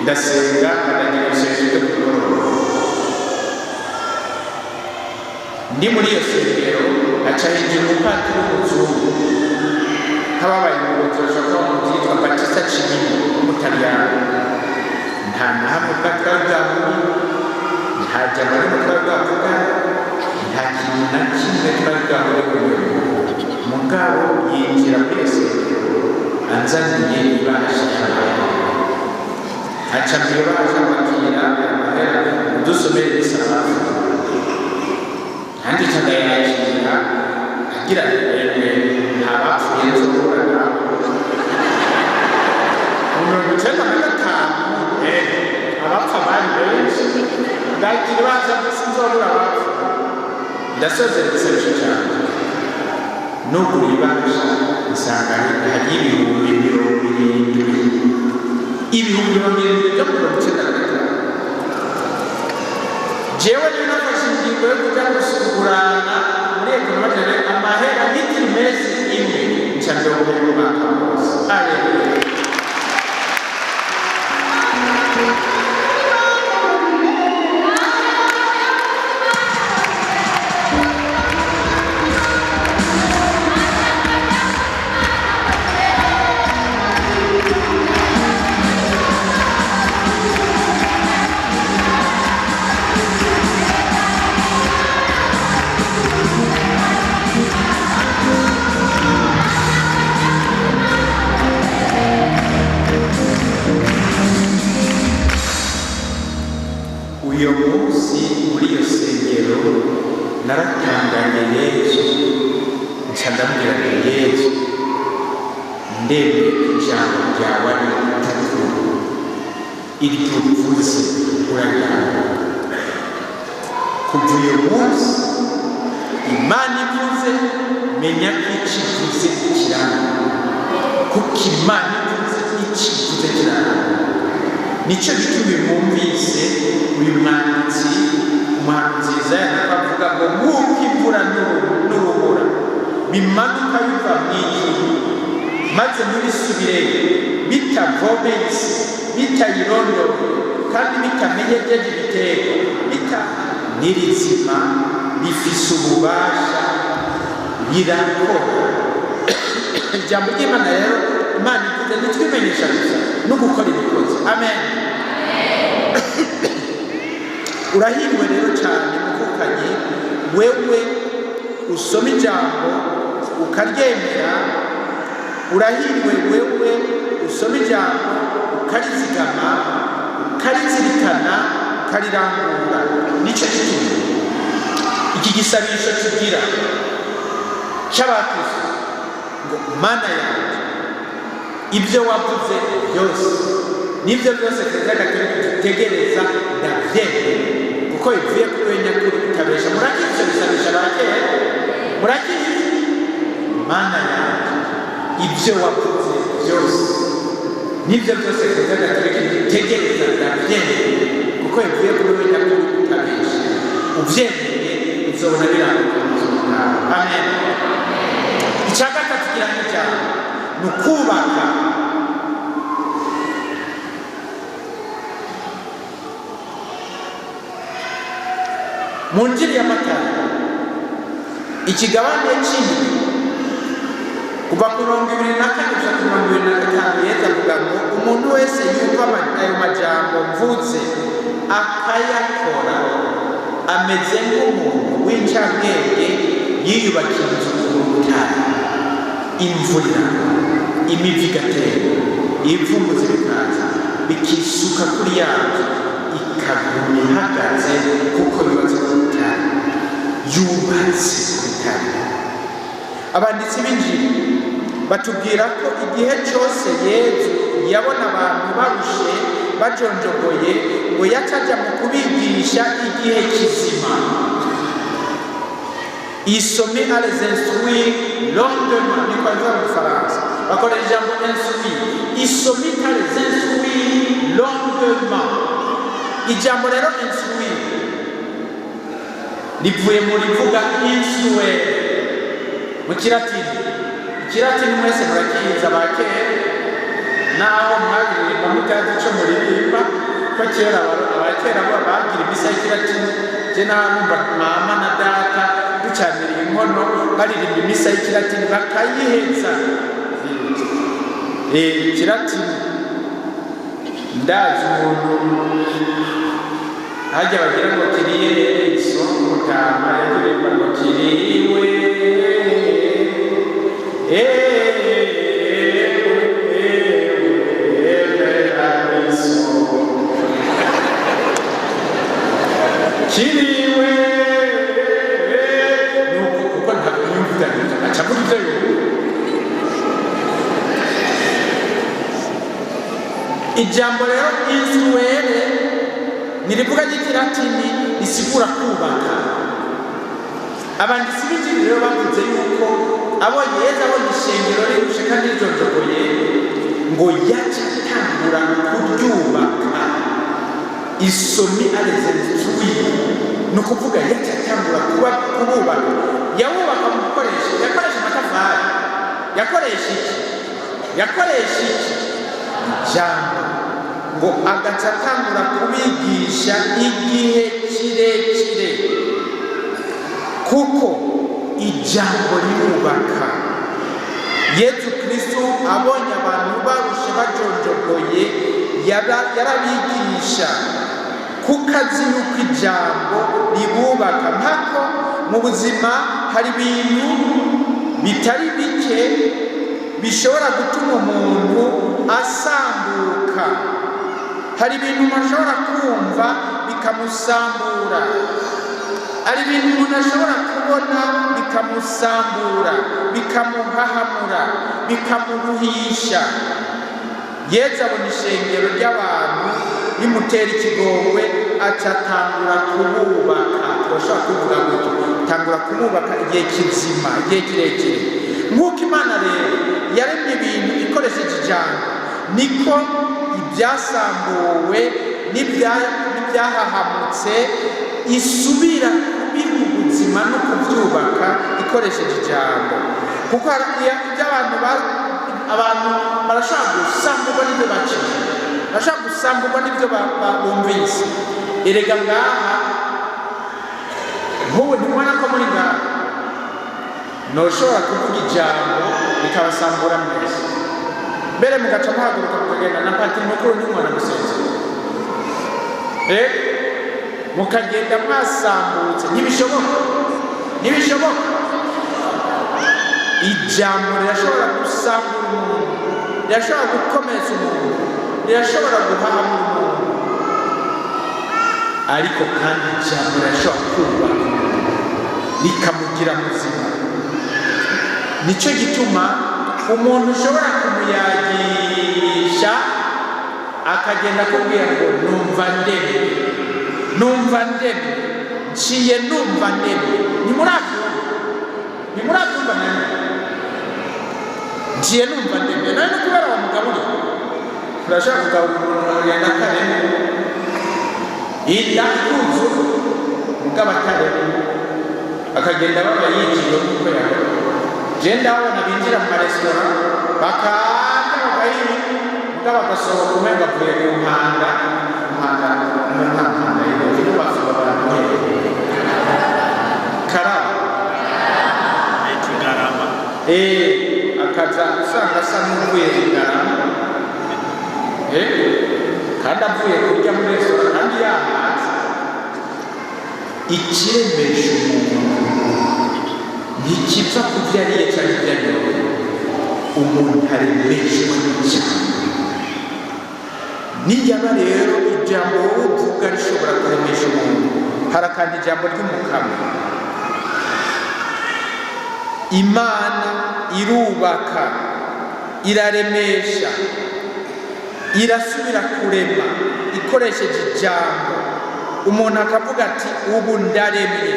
ndasenga ndagira isengesho ryo ku mugoroba. Ndi muri iyo sengero aca hejuru umupatiri w'umuzungu nk'ababaye umuyobozi bashobora kuba umuntu yitwa Batista Cimini w'umutaliyani. Nta na hamwe twari bwahuriye, nta jambo rimwe twari bwavuga, nta kintu na kimwe twari bwahuriye kuri uyu muntu. Mugabo yinjira muri iyo sengero anzaniye ibahasha y'amahera aca mu ibahasha amubwira amahera udusomere n'isamafu kandi nca ndayakira agira nta bapfuye nzobura nawe 95 abapfa bari benshi ndakira baza sinzobura abapfa ndasozera igisabisho cyane nugura ibahasha nsanga hari ibihumbi 70 byo 95. Jewe ninafashe ingingo yo kuja gusugurana muri Economy General amahera y'itrimesi imwe nca ndongo mu mwaka wose. Haleluya. uyu munsi muri iyo sengero naratangaye Yesu, nca ndambwira ngo Yesu, ndemeye ijambo ryawe ari iry'ukuri, iryo uvuze urajyana. Kuva uyu munsi Imana ivuze, menya ko icyo ivuze kiranga, kuko Imana ivuze icyo ivuze kiranga. Nicyo gituma mwumvise uyu mwanditsi, umuhanuzi Yesaya avuga ngo nk'uko imvura n'urubura bimanuka biva mu ijuru maze ntibisubireyo, bitavometse, bitayirondoye kandi bitamenyegeje ibiterwa, n'irizima rifise ububasha rirakora. Ijambo ry'Imana rero, Imana ivuze ntitwimenyesha gusa no gukora ibikoze. Amen. Urahirwe rero cyane muvukanye, wewe usoma ijambo ukaryemera. Urahirwe wewe usoma ijambo ukarizigama, ukarizirikana, ukarirangura. Nicyo gituma iki gisabisho tugira cy'abakristo ngo Mana yanjye, ibyo wavuze byose n'ibyo byose Kiliziya Gatolika dutegereza ndabyemera, kuko bivuye kuri we nyakuri bitabesha. Murakizi ibyo bisabisha ba kera? Murakizi? Mana yanjye, ibyo wavuze byose n'ibyo byose Kiliziya Gatolika dutegereza ndabyemera, kuko bivuye kuri we nyakuri bitabesha. Ubyemeye uzobona biranguka mu buzima bwawe. Amen. Icya gatatu kiranga ijambo ni ukubaka. Mu Njiri ya Matayo ikigabane cy'indwi kuva ku 24 gusa ku 25 Yesu avuga ngo umuntu wese yumva ayo majambo mvuze akayakora ameze nk'umuntu w'incabwenge yiyubakiye inzu ku rutare. Imvura iragwa, imivu igatemba, ibivumbuzi bikaza bikisuka kuri ya nzu, ikaguma ihagaze kuko yubatse ku rutare. Yubatse ku rutare. Abanditsi b'Injili batubwira ko igihe cyose Yesu yabona abantu barushe bajonjogoye, ngo yacaja mu kubigisha igihe kizima. Isome à les instruire longuement, ni kwa mu Faransa bakoresha ijambo instruire. Isome à les instruire longuement. Ijambo rero instruire rivuye mu rivuga instruire mu Kilatini. Ikilatini mwese murakiza abakera, naho mwabiririmba mutazi icyo muririmba, ko kera abakera bo bagira imisa y'Ikilatini. Je namumva mama na data ducaniriye inkono baririmba imisa y'Ikilatini bakayiheza. Ikilatini ndazi umuntu hajya bagira ngo kiriye iso mutama yaririmba ngo kiriwe kiriwe nuko kuko ntabwo yumva acavuga ibyo yumva. Ijambo rero instruere nirivuga ry'Ikilatini risigura kubaka. Abanditsi b'Injili rero bavuze yuko abo Yesu abonye ishengero rirushe kandi rijonjogoye, ngo yaca atangura kuryubaka. Isomi arezenzwi ni ukuvuga yaca atangura kububaka. Yawubaka mu gukoresha, yakoresha amatafari, yakoresha iki? Yakoresha iki? Ijambo. Ngo agaca atangura kubigisha igihe kirekire, kuko ijambo rirubaka. Yesu Kristo abonye abantu barushe bajonjogoye, yarabigisha kuko azi yuko ijambo ribubaka. Mpako mu buzima hari ibintu bitari bike bishobora gutuma umuntu asambuka. Hari ibintu mashobora kumva bikamusambura, ari ibintu umuntu ashobora kubona bikamusambura, bikamuhahamura, bikamuruhisha. Yezu abona ishengero ry'abantu rimutera ikigongwe, acatangura kububaka. Turashobora kuvuga gutyo, tangura kububaka igihe kizima, igihe kirekire. Nk'uko Imana rero yaremye ibintu ikoresheje ijambo, niko ibyasambuwe n'ibyahahamutse isubira kubiha ubuzima no kubyubaka ikoresheje ijambo. Kuko ibyo abantu barashobora gusamburwa n'ibyo baciye, barashobora gusamburwa n'ibyo bumvise. Erega ngaha nk'ubu ntimubona ko muri ngaha ntushobora kuvuga ijambo rikabasambura mwese, mbere mugaca muhaguruka mukagenda na patiri mukuru n'umwana musenzero, mukagenda mwasambutse. Ntibishoboka. Ijambo rirashobora gusambura umuntu, rirashobora gukomeza umuntu, rirashobora guhahamura umuntu, ariko kandi ijambo rirashobora kubaka umuntu rikamugira muzima. Nicyo gituma umuntu ushobora kumuyagisha akagenda akubwira ngo numva ndemye, nciye numva ndemye. Ntimurabyumva nawe, nciye numva ndemye. Nawe no kubera wamugaburira, turashaka kugaburira umuntu agenda akarema inda ikuzu mugabo akarema, akagenda baba yigiye kuko yawe. Je ndabona binjira mu maresitora bakanda bagayi mugabo agasohoka umenga avuye ku mpanda y'ibyo basuba baramuhera karama akaza usanga asa n'uvuye Ngarama, kandi avuye kurya muri resitora kandi yahaze. Ikiremesha umuntu ntikipfa ku byo ariye cyangwa ibyo anyoye. Umuntu aremeshwa n'ijambo. Niyaba rero ijambo wowe uvuga rishobora kuremesha umuntu, harakanda ijambo ry'umukama. Imana irubaka, iraremesha, irasubira kurema ikoresheje ijambo. Umuntu akavuga ati ubu ndaremye.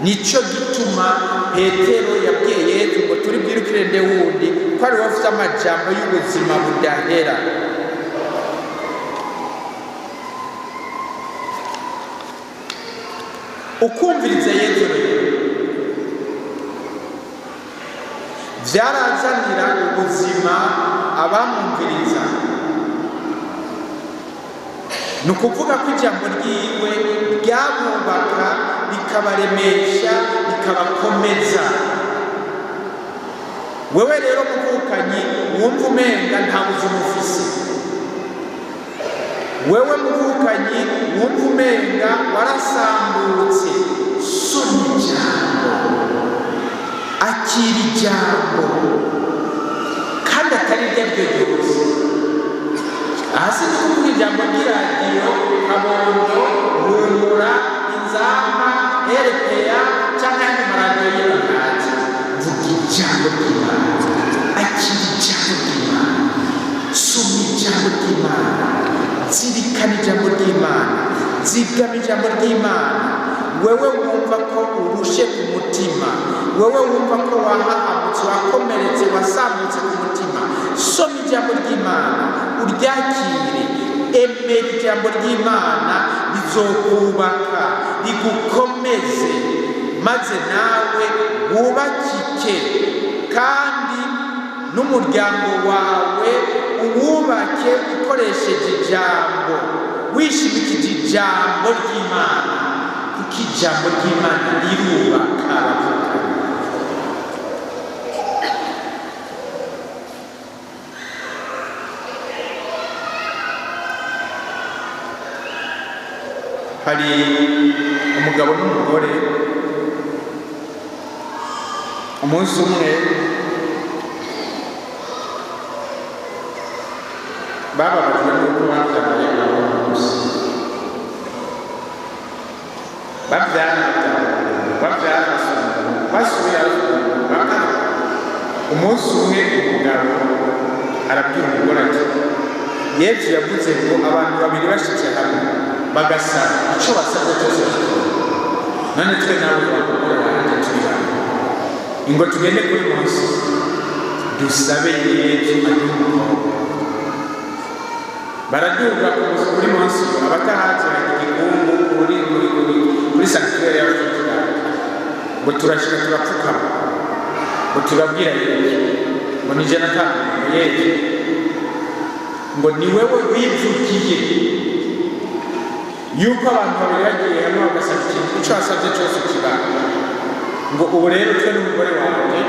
Nicyo gituma Petero yabwiye Yezu ngo turi bwirukire nde wundi ko ari wowe ufite amajambo y'ubuzima budahera. Ukumviriza Yezu rero byarazanira ubuzima abamwumviriza. Ni ukuvuga ko ijambo ryiwe ryabubaka, rikabaremesha, rikabakomeza. Wewe rero muvukanyi wumva umenga nta buzima ufise, wewe muvukanyi wumva umenga warasambutse, soma ijambo, akira ijambo, kandi atari ryo ryose. Hasi ni kuvuga ijambo ry'iradiyo, Kabondo, Humura, Inzamba, RPA cyangwa andi maradiyo y'abagati. Vuga ijambo ry'Imana, akira ijambo ry'Imana, soma ijambo ry'Imana, zirikana ijambo ry'Imana, zigama ijambo ry'Imana. Wewe wumva ko urushe ku mutima, wewe wumva ko wahahamutse, wakomeretse, wasambutse ku mutima, soma ijambo ry'Imana, uryakire. Emera ijambo ry'Imana, rizokubaka, rigukomeze, maze nawe wubakike, kandi n'umuryango wawe uwubake ukoresheje ijambo, wishimikije ijambo ry'Imana, kuko ijambo ry'Imana rirubaka. Hari umugabo n'umugore, umunsi umwe bababajwe n'uko babyaraye abana gusa. babyara basubiye umunsi umwe umugabo arabwira umugore ati Yesu yavuze ngo abantu babiri bashyize hamwe bagasaba icyo basabye cyose none twe nawe umugore wanjye turi hamwe ngo tugende kuri Mose dusabe Yesu aduhe umukobwa baraduga kuri Mose abatahazi igikungu kuri sanctuary y'abaturage ngo turashika turapfukama ngo turabwira Yesu ngo ni Jonathan Yesu ngo ni wewe wivugiye yuko abantu babiri bagiye hamwe bagasaba ikintu icyo wasabye cyose kibana ngo ubu rero twe n'umugore wanjye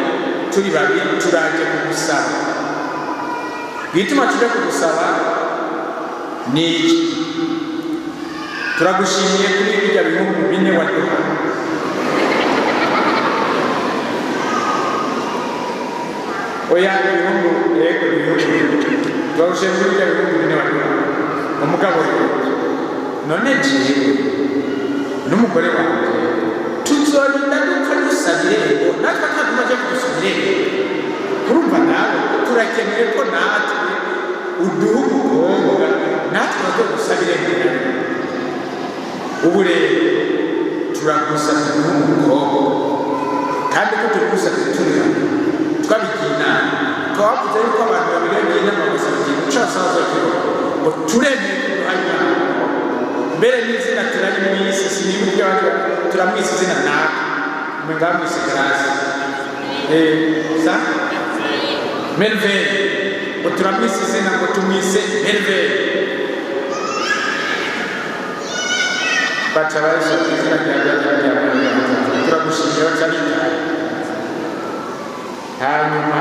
turi babiri turaje kugusaba bituma tuje kugusaba ni iki turagushimiye kuri bijya bihugu bine waduha oya ibihugu yego ibihugu turagushimiye kuri bijya bihugu bine waduha umugabo rero none jewe n'umugore wanjye tuzorinda dupfa dusabire ngo natwe ntabwo ajya kudusabire urumva nawe turakeneye ko natwe uduha umukobwa natwe bajya gusabire mbere ubu rero turagusabye uduha umukobwa kandi ko turagusabye turi twabigiye inama ukaba wavuze yuko abantu babiri bagiye inama bagasaba ikintu cyose ngo turemeye kuduha inama mbere n'izina turari mu isi sinibuke turamwise izina nawe mwengamwise Grace sa Merveille ngo turamwise izina ngo tumwise Merveille baca barisha izina rya turagushimira cyarita hanyuma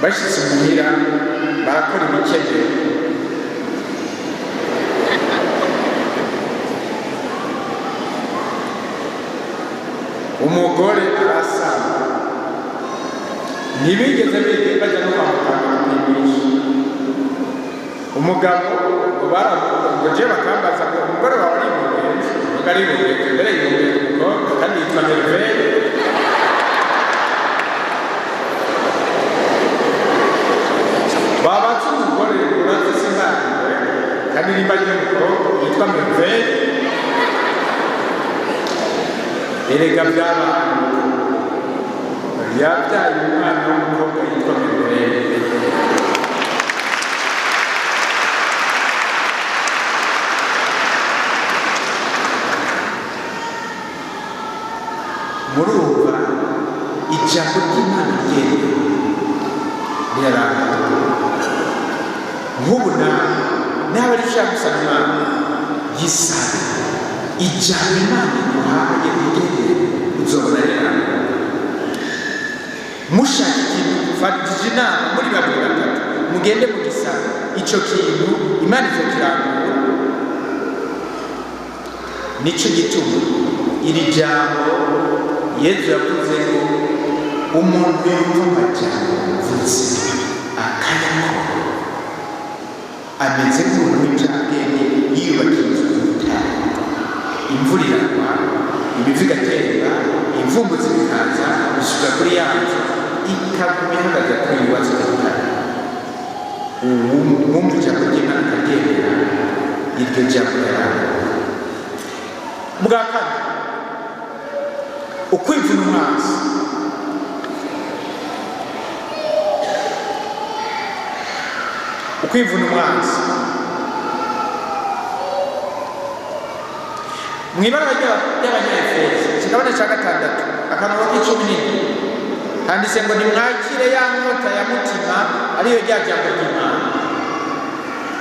bashyize umuhira barakora imikenyero umugore arasaba ntibigeze bajya no kwa muganga kupimisha umugabo ngo je bakambaza ngo umugore wawe ari mugenzi ngo ari mugenzi mbere y'umugore umukobwa kandi yitwa Merveille babatse umugore uratse sinari kandi nimba ari umukobwa yitwa Merveille erega by'abantu yabyaye umwana w'umukobwa yitwa Merveille murumva ijambo ry'Imana ryera riraranga nk'ubu nawe rishaka gusaba Imana yisabe ijambo Imana iguhaye rigere uzobona riranga mushaka ikintu fatije inama muri babiri batatu mugende mugisaba icyo kintu Imana izokirangura nicyo gituma iri jambo Yesu yavuze ngo umuntu yumva amajambo mvuze akayakora ameze nk'umuntu w'incabwenge yiyubakiye inzu y'ubutayu imvura iragwa imivu igatemba imvumbuzi bikaza bisuka kuri ya nzu ikaguma ihagaze kuri yubatse ubutayu wumva ijambo ry'Imana akaryemera iryo jambo yarangura bwa kane ukwivuna umwanzi ukwivuna umwanzi mu ibara ry'Abanyefeso ikigabane cya 6 akarongo k'17 handitse ngo nimwakire ya nkota ya mutima ariyo rya jambo ry'Imana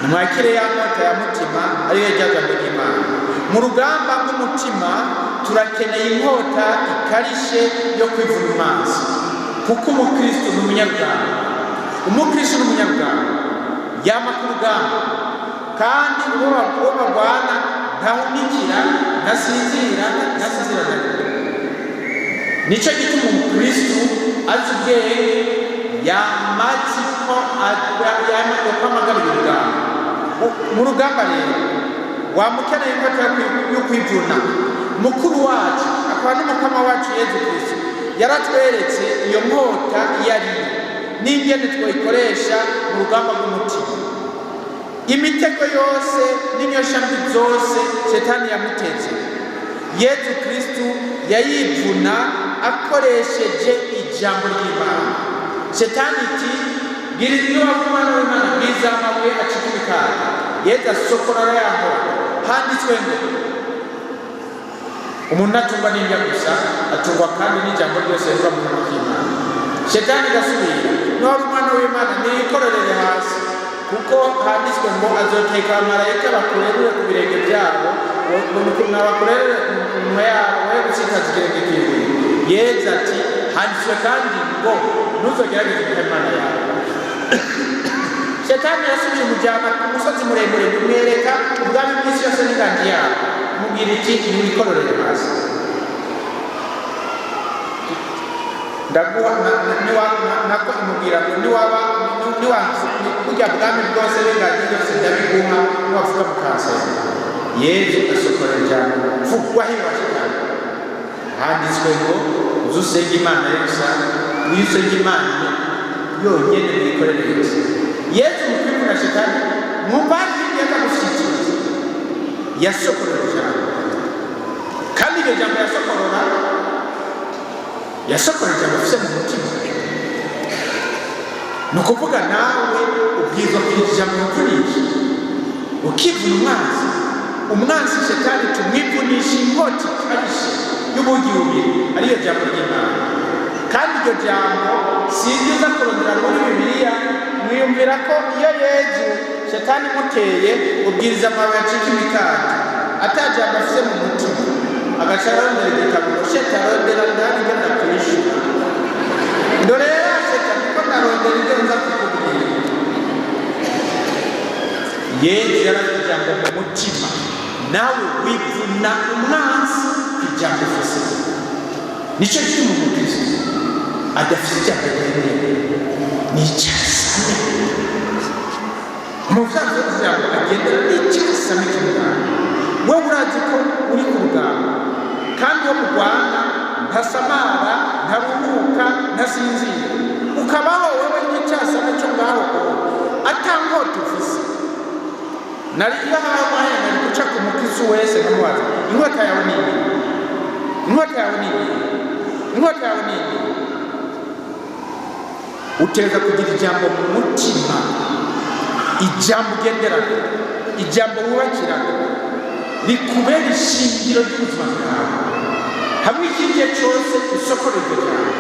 nimwakire ya nkota ya mutima ariyo rya jambo ry'Imana mu rugamba rw'umutima turakeneye inkota ikarishe yo kwivuna umwanzi kuko umukristo n'umunyabwanga yama ku rugamba kandi uwo barwana ntahunikira ntasinzira nicyo gituma umukristo azi ubwenge yamaze ko amagabira urugamba mu rugamba rero wamukeneye inkota yo kwivuna. Mukuru wacu akaba n'umukama wacu Yezu Kristo yaratweretse iyo nkota iyo ari yo n'ingene twayikoresha mu rugamba rw'umutima. Imitego yose n'inyoshambi zose Shetani yamuteze, Yezu Kristo yayivuna akoresheje ijambo ry'Imana. Shetani iti bwirizwa umwana w'Imana bwiza amabuye acika imikaka. Yezu asokorara ya nkota, handitswe ngo umuntu atungwa n'indya gusa, atungwa kandi n'ijambo ryose riva mu kanwa k'Imana. Shetani gasubira n'uwari umwana w'Imana niyikororere hasi, kuko handitswe ngo azoteka abamarayika bakurerure ku birenge byabo, nabakurerure mu minwa yabo, we gutsitaza ikirenge cy'ibuye. Yezu ati handitswe kandi ngo ntuzogerageze Imana yawe. Shetani yasubiye umujyana ku musozi muremure, bimwereka ubwami bw'isi yose n'inganji yabo, mubwira iki niwikororere hasi. Ndaguha nako imubwira ngo niwaba kurya bwami bwose n'inganji yose ndabiguha niwavuga mukansera. Yezu asokorera ijambo vugwaho iwashitani, handitswe ngo uzusenga Imana gusa, iyo usenga Imana yonyine wikorere yose. Yezu mu kwivuna Shetani mwumvane ibyo yakamushyikiriza, yasokorera ijambo, kandi iryo jambo yasokorera ijambo afise mu mutima. Ni ukuvuga nawe ubwirizwa kugira ijambo wivunisha ukivuna umwanzi Shetani tumwivunisha inkota ikarishe y'ubugi bubiri, ariyo jambo ry'Imana. Kandi iryo jambo si ryiza kurondera muri Bibiliya. Mwiyumvira ko iyo Yezu Shetani imuteye ubwiriza amabuye acika imikaka, atajambo afise mu mutima, agaca arondera igitabo ngo Shetani arondera ndani ngenda kwishura. Ndorera Shetani ko narondera ibyo nza kukubwira. Yezu yarafite ijambo mu mutima, nawe wivuna umwanzi ijambo ufise. Nicyo gituma umukristo adafite ijambo ry'Imana n'icyasame. Umuvuzi w'ijambo agendera n'icyasame cy'umuganga. Wowe urazi ko uri ku rugamba, kandi uwo murwana ntasamara, ntaruhuka, ntasinzira, ukabaho wowe n'icyasame cyo ngaho atankota ufise. Nari iyo habaye nari guca ku mukristo wese nkamubaza, inkota yawe ni iyi? Inkota yawe ni iyi? Inkota yawe ni iyi? Utereza kugira ijambo mu mutima, ijambo ugenderako, ijambo wubakirako, rikubera ishingiro ry'ubuzima bwawe. Hamwe ikigihe cyose usokorera iryo jambo,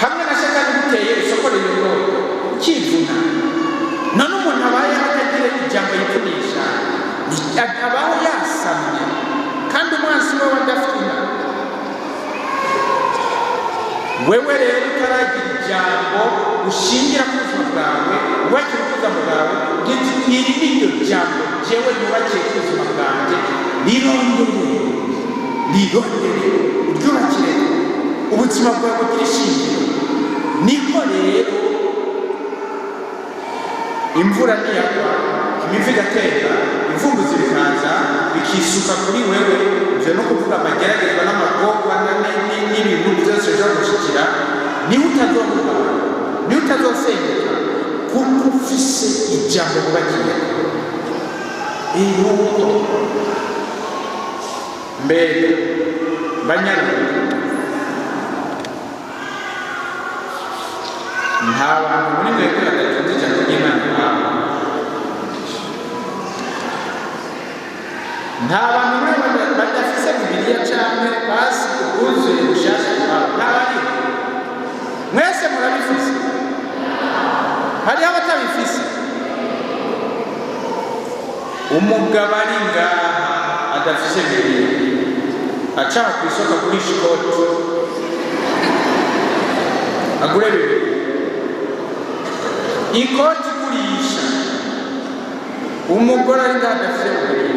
hamwe na Shetani guteye usokorera iyo nkota ukivuna. None umuntu abaye atagira ijambo yivunisha, abaho yasamye, kandi umwanzi we adafite inama. Wewe rero utaragira ijambo ushingira ku buzima bwawe, wubakira ubuzima bwawe, giti iri n'iryo jambo jewe nubakiye ku buzima bwanjye, rirondere uryubakire ubuzima bwawe bugira ishingiro. Niko rero imvura niyagwa, imivu igatemba, imvumbuzi bikaza bikisuka kuri wewe, ibyo no kuvuga amageragezwa n'amagorwa n'ibintu byose bishobora gushikira, niho utazohungabana, niho utazosenyuka, kuko ufise ijambo wubakiye. Nuko mbega banyarwanda, nta bantu muri mwebwe badatunze ijambo ry'Imana iwabo. Nta bantu muri mwebwe badafise Bibiliya canke basi ubwuzuye bushasha iwabo. Ntabariho. Mwese murabifise. Hariho abatabifise. Umugabo ari ngaha adafise Bibiliya, aca kw'isoko agurisha ikoti, agure Bibiliya. Ikoti igurisha, umugore ari ngaha adafise Bibiliya,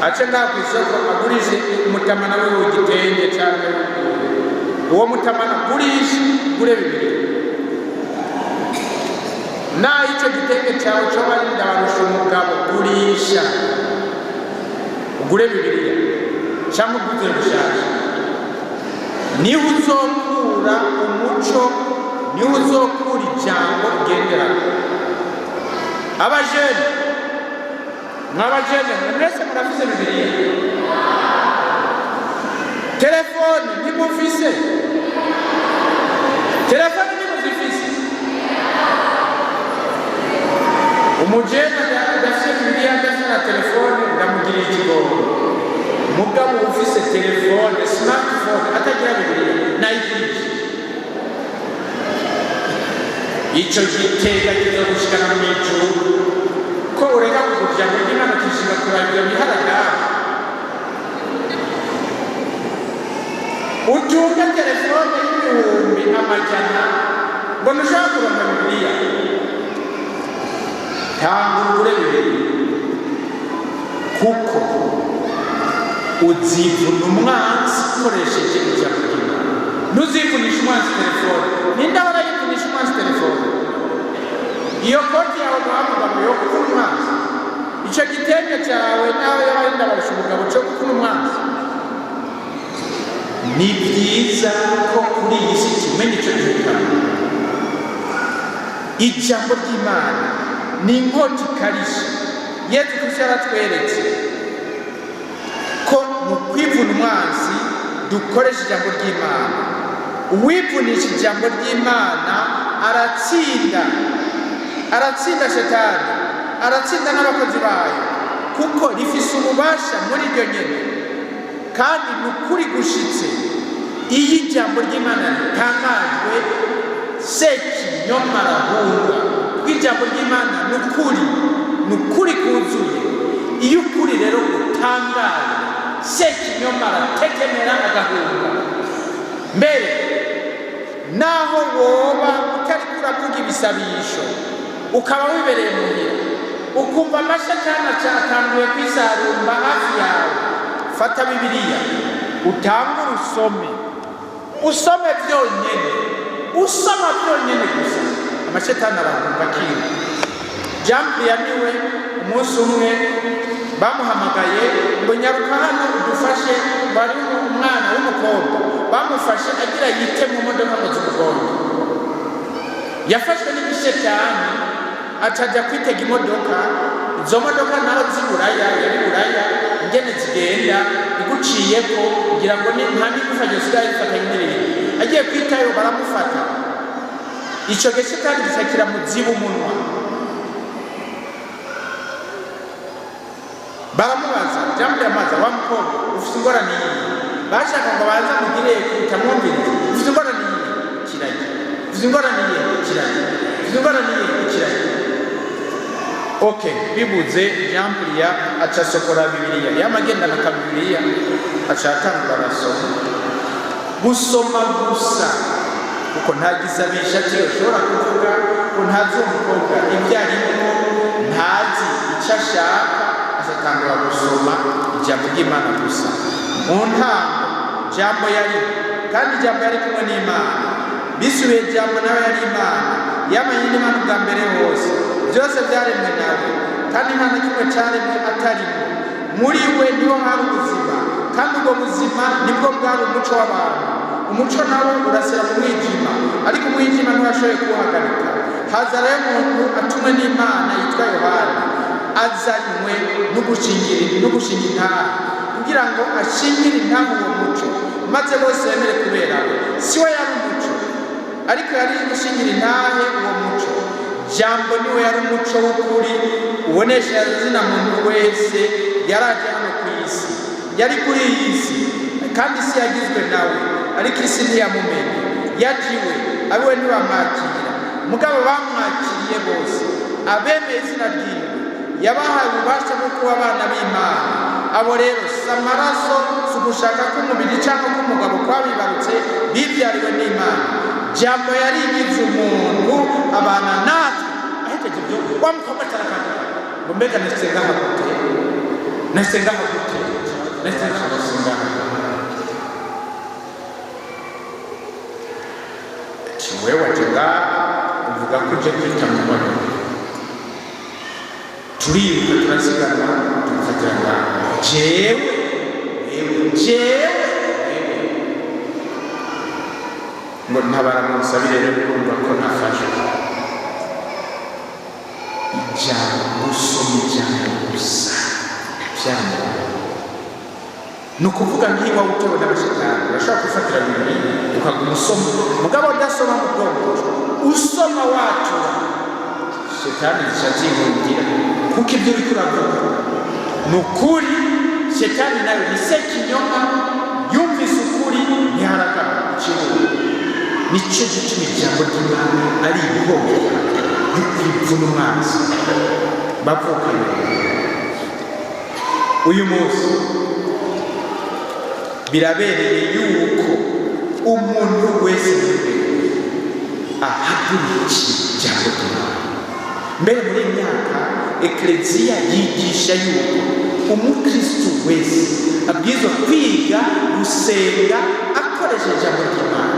aca ngaha kw'isoko agurisha umutamana we w'igitenge canke uwo mutamana agurisha, agure Bibiliya. naho icyo gitenge cyawe cyo bari ndabarusha umugabo gurisha ugure Bibiliya cyangwa uguze bushaje, niho uzokura umuco, niho uzokura ijambo ugenderaho. Abajene mwabajene mwese murafise Bibiliya, telefone ntimufise, telefone ntimuzifise. Umujene adafise Bibiliya adafise na telefone ndamugiriye ikigongo. Mugabo ufise telefone smartphone atagira Bibiliya nayigisha, icyo gitega kizogushikana mu ijuru. Ko ureka kugurya ngo Imana kishinga kurabira biharagara, utunga telefone y'ibihumbi amajana ngo ntushaka kuronka Bibiliya, tanga ugure Bibiliya, kuko uzivuna umwanzi ukoresheje ijambo ry'Imana. Ntuzivunisha umwanzi telefone. Ninde ahora yivunisha umwanzi telefone? Iyo koti yawe muhamugabo yo gukuna umwanzi, icyo gitenge cyawe nawe yabaye ndabarusha umugabo cyo gukuna umwanzi. Ni byiza ko kuri iyi si kimenya icyo gihitamo. Ijambo ry'Imana ni inkota ikarishye. Yesu Kristo yaratweretse ko mu kwivuna umwanzi dukoresha ijambo ry'Imana. Uwivunisha ijambo ry'Imana aratsinda Shetani, aratsinda n'abakozi bayo, kuko rifise ububasha muri iryo nyene. Kandi ni ukuri gushitse, iyo ijambo ry'Imana ritangajwe sekinyoma arahunga. Kuko ijambo ry'Imana ni ukuri kuzuye. Iyo ukuri rero gutangajwe sekinyoma aratekemera agahunga. Mbere naho woba utariko uravuga ibisabisho, ukaba wibereye muhira, ukumva amashetani atanguye kwisarumba hafi yawe, fata Bibiliya utangure usome byonyine, usoma byonyine gusa, amashetani arahunga akiruka. Jambo yaniwe umunsi umwe bamuhamagaye ngo nyaruka hano udufashe, bari umwana w'umukobwa bamufashe agira yite mu modoka ngo zumugongo. Yafashwe n'ibishetani atajya kwitega imodoka. Izo modoka naho z'Iburaya, yari Buraya ingene zigenda iguciyeko kugira ngo nta n'igufa ryosigaye rifata nk'irindi. Agiye kwitayo baramufata, icyo gishetani gisakira mu ziba umunwa. Baramubaza jambo yamaza wa mukobwa ufite ingorane yiyi, bashaka ngo baza mugire kutamwumviriza. Ufite ingorane yiyi kirage, ufite ingorane yiyi kirage, ufite ingorane yiyi kirage. Okay, bibuze jambo ya acasokora Bibiliya, yamagenda na Bibiliya acatangura arasoma. Gusoma gusa, kuko ntagisabisha cyo ushobora kuvuga ko ntazi umukobwa ibyarimo, ntazi icyo ashaka, asatangura gusoma ijambo ry'Imana gusa. Mu ntango jambo yari, kandi jambo yari kumwe n'Imana, bisubiye jambo nawe yari Imana, yamanye n'Imana bwa mbere hose, byose byaremwe nawe, kandi nta na kimwe cyaremwe atarimo. Muri we niho hari ubuzima, kandi ubwo buzima nibwo bwari umuco w'abantu. Umuco nawo urasira mu mwijima, ariko umwijima ntiwashoboye kuwuhagarika. Haza rero umuntu atumwe n'Imana yitwa Yohana, azanywe n'ugushinga intahe, kugira ngo ashingire intahe uwo muco, maze bose bemere kubera we. Si we yari umuco, ariko yari gushingira intahe uwo muco. Jambo niwe yari umuco w'ukuri ubonesha izina muntu wese yaraje hano ku isi. Yari kuri iyi si, kandi isi yagizwe nawe, ariko isi ntiyamumenye. Yajiwe, abiwe ntibamwakira, mugabo bamwakiriye bose, abemeye izina ryiwe yabahaye ububasha bwo kuba abana b'Imana. Abo rero si amaraso, si ugushaka k'umubiri cyangwa k'umugabo kwabibarutse, bibyariwe n'Imana. Jambo yari igize umuntu abana natwe. Ahejeje ibyo wa mukobwa atarakanguka ngo mbega nasenga hagute, nasenga hagute, nasenga wewe wajenga uvuga ko uje kwita mu bana turiruka turasiganwa tukagira jewe ngo ntabara musabire rero kumva ko nafashe gusoma ijambo gusa byambo ni ukuvuga nk'iwa utewe n'abashitani urashobora gufatira bibiri ukaguma usoma mugabo udasoma mu bwonko usoma watura shetani zishazihungira kuko ibyo uriko uravuga ni ukuri. Shetani nayo ni sekinyoma yumvise ukuri ntiharagama ikibuga. Nicyo gituma ijambo ry'Imana ari ibihoho y'ukwipfuna umwanzi bavukanye. Uyu munsi birabereye yuko umuntu wese ahagurukira ijambo ry'Imana. Mbere muri myaka ekleziya yigisha yuko umukristo wese abwirizwa kwiga gusenga akoresheje ijambo ry'Imana.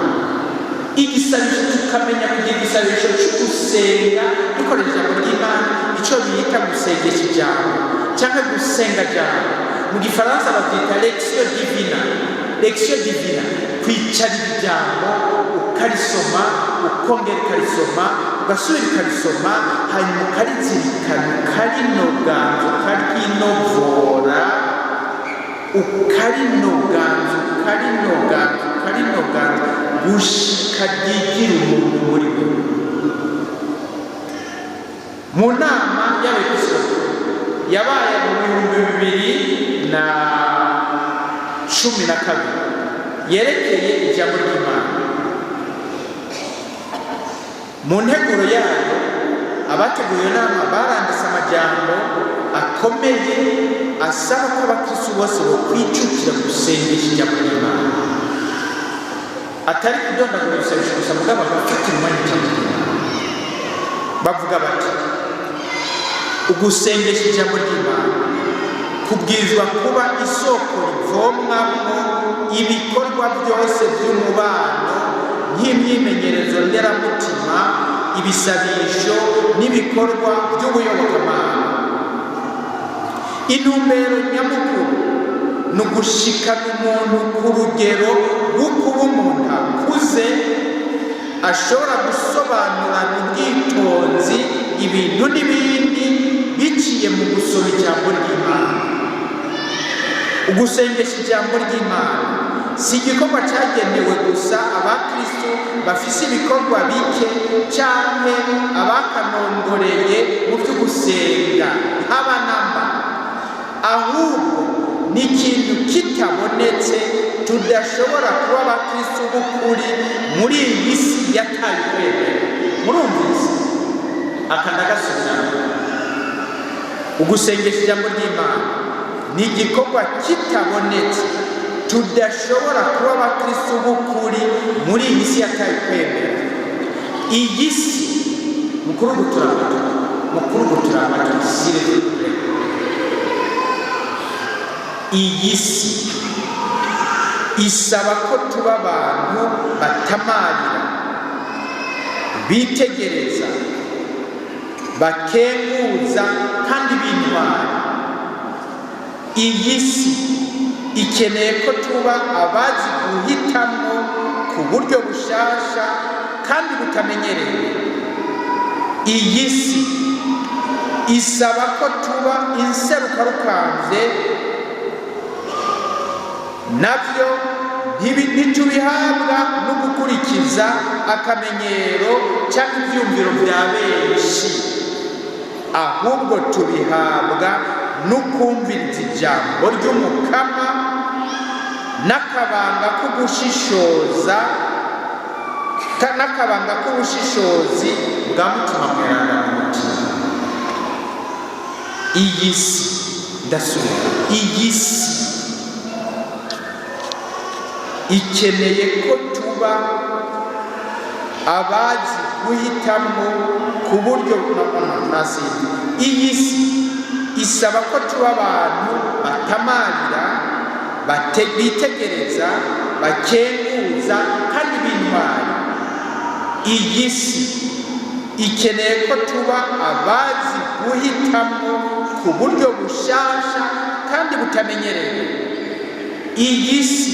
Igisabisho tukamenya kugira igisabisho cyo gusenga dukoresheje ijambo ry'Imana, icyo bita gusengesha ijambo cyangwa gusenga ijambo. Mu gifaransa babyita lectio divina. Lectio divina, kwicara ijambo ukarisoma, ukongera ukarisoma, ugasubira ukarisoma, hanyuma ukarizirikana, ukarinoganza, ukarinovora, ukarinoganza gushika ryigira umuntu muri we. Mu nama y'abepiskopi yabaye mu 2012 yerekeye ijambo ry'Imana, mu nteguro yayo abateguye inama baranditse amajambo akomeye asaba ko abakristo bose bokwicukira gusengesha ijambo ry'Imana, atari kudondagura ibisabisho gusa mugabo bafite umwanya ijambo ry'Imana. Bavuga bati ugusengesha ijambo ry'Imana kubwirizwa kuba isoko rivomwamo ibikorwa byose by'umubano nk'imyimenyerezo nderamutima, ibisabisho n'ibikorwa by'ubuyobokamana. Intumbero nyamukuru ni ugushikana umuntu ku rugero rwo kuba umuntu akuze ashobora gusobanurana ubwitonzi ibintu n'ibindi biciye mu gusoma ijambo ry'Imana. Ugusengesha ijambo ry'Imana si igikorwa cyagenewe gusa abakristo bafise ibikorwa bike cyane abakanongoreye mu byo gusenga abanamba, ahubwo ni ikintu kitabonetse tudashobora kuba abakristo b'ukuri muri iyi si yataye kwemera. Murumvise akandagasubirana, ugusengesha ijambo ry'Imana ni igikorwa kitabonetse tudashobora kuba abakristo b'ukuri muri iyi si yataye kwemera. Iyi si mukuru guturamato sire, iyi si isaba ko tuba abantu batamarira, bitegereza, bakenguza kandi bintwara. Iyi si ikeneye ko tuba abazi guhitamo ku buryo bushasha kandi butamenyereye. Iyi si isaba ko tuba inserukarukambye, nabyo ntitubihabwa no gukurikiza akamenyero cyangwa ibyumviro bya benshi, ahubwo tubihabwa no kumviriza ijambo ry'Umukama n'akabanga k'ubushishozi bwa mutima mweranda mu mutima. Iyi si ndasubira, iyi si ikeneye ko tuba abazi guhitamo ku buryo bw'amahasi. Iyi si isaba ko tuba abantu batamarira, bitegereza, bakenguza kandi bintwara. Iyi si ikeneye ko tuba abazi guhitamo ku buryo bushasha kandi butamenyerewe. Iyi si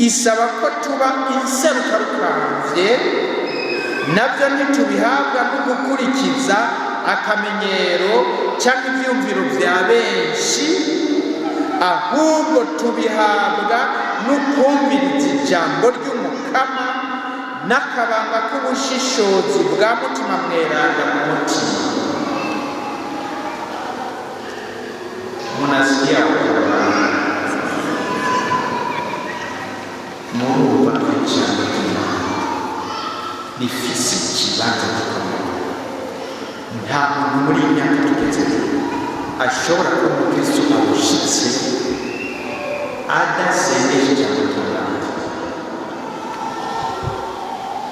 isaba ko tuba inserukarukambye, nabyo ntitubihabwa no gukurikiza akamenyero cyangwa ibyumviro bya benshi, ahubwo tubihabwa no kumviriza ijambo ry'Umukama n'akabanga k'ubushishozi bwa mutima mweranda mu mutima. Munasikia murumva ijambo ry'Imana rifise ikibanza gikomeye. Nta muntu muri iyi myaka tugezemo ashobora kuba umukristo awushitse adasengesha ijambo ry'Imana.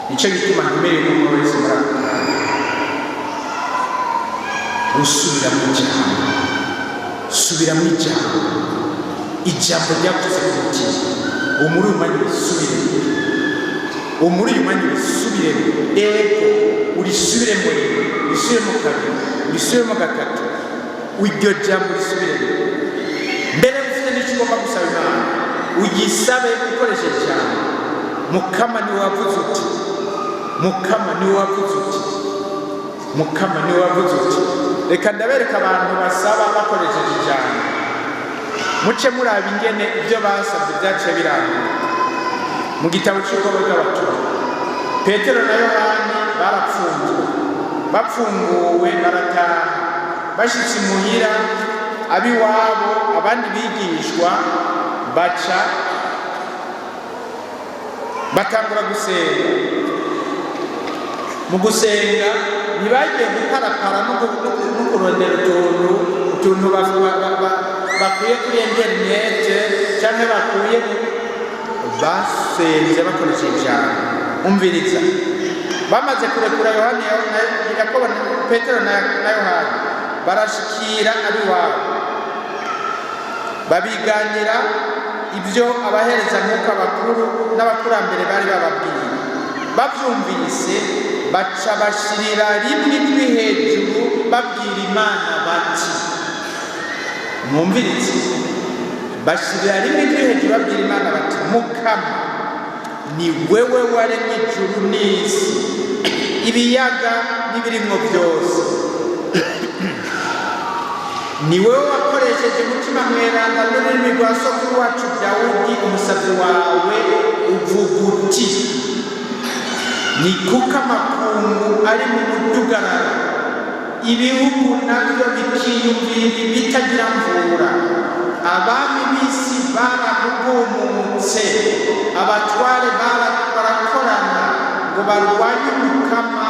Nicyo gituma ntumereye umuntu wese muri ako kanya gusubira mu ijambo, subira mu ijambo, ijambo ryavuze ku mutima. Umuri uyu mwanya urisubiremo, umuri uyu mwanya urisubiremo, ego urisubiremo, urisubiremo kabiri, urisubiremo gatatu, iryo jambo urisubiremo. Mbere ufite n'icyo ugomba gusaba Imana, uyisabe ukoresheje ijambo. Mukama niwe wavuze uti, Mukama niwe wavuze uti, Mukama niwe wavuze uti. Reka ndabereka abantu basaba bakoresheje ijambo, muce muraba ingene ibyo basabye byaciye birangira. Mu gitabo cy'Urugo rw'Abatumwa, Petero na Yohani barapfunzwe, bapfunguwe barataha. Bashitse imuhira abiwabo abandi bigishwa baca batangura gusenga. Mu gusenga ntibagiye guparapara no kurondera utuntu bakuye kuri interinete cyangwa bakuye, basenze bakoresheje ijambo. Umviriza, bamaze kurekura Yohani, Yakobo, Petero na Yohani, barashikira abiwabo babiganira ibyo abahereza nk'uko abakuru n'abakurambere bari bababwiye. Babyumvise baca bashirira rimwe ijwi hejuru babwira Imana bati, mwumvirize, bashirira rimwe ijwi hejuru babwira Imana bati, Mukama, ni wewe waremye ijuru n'isi, ibiyaga n'ibirimwo byose. Ni wewe wakoresheje umutima mweranda n'ururimi rwa sokuru wacu Dawudi umusabyi wawe, uvuga uti, ni kuko amakungu ari mu mudugararo, ibihugu nabyo bikiyumvira ibitagira mvura. Abami b'isi barahugumutse, abatware barakorana ngo barwanye Umukama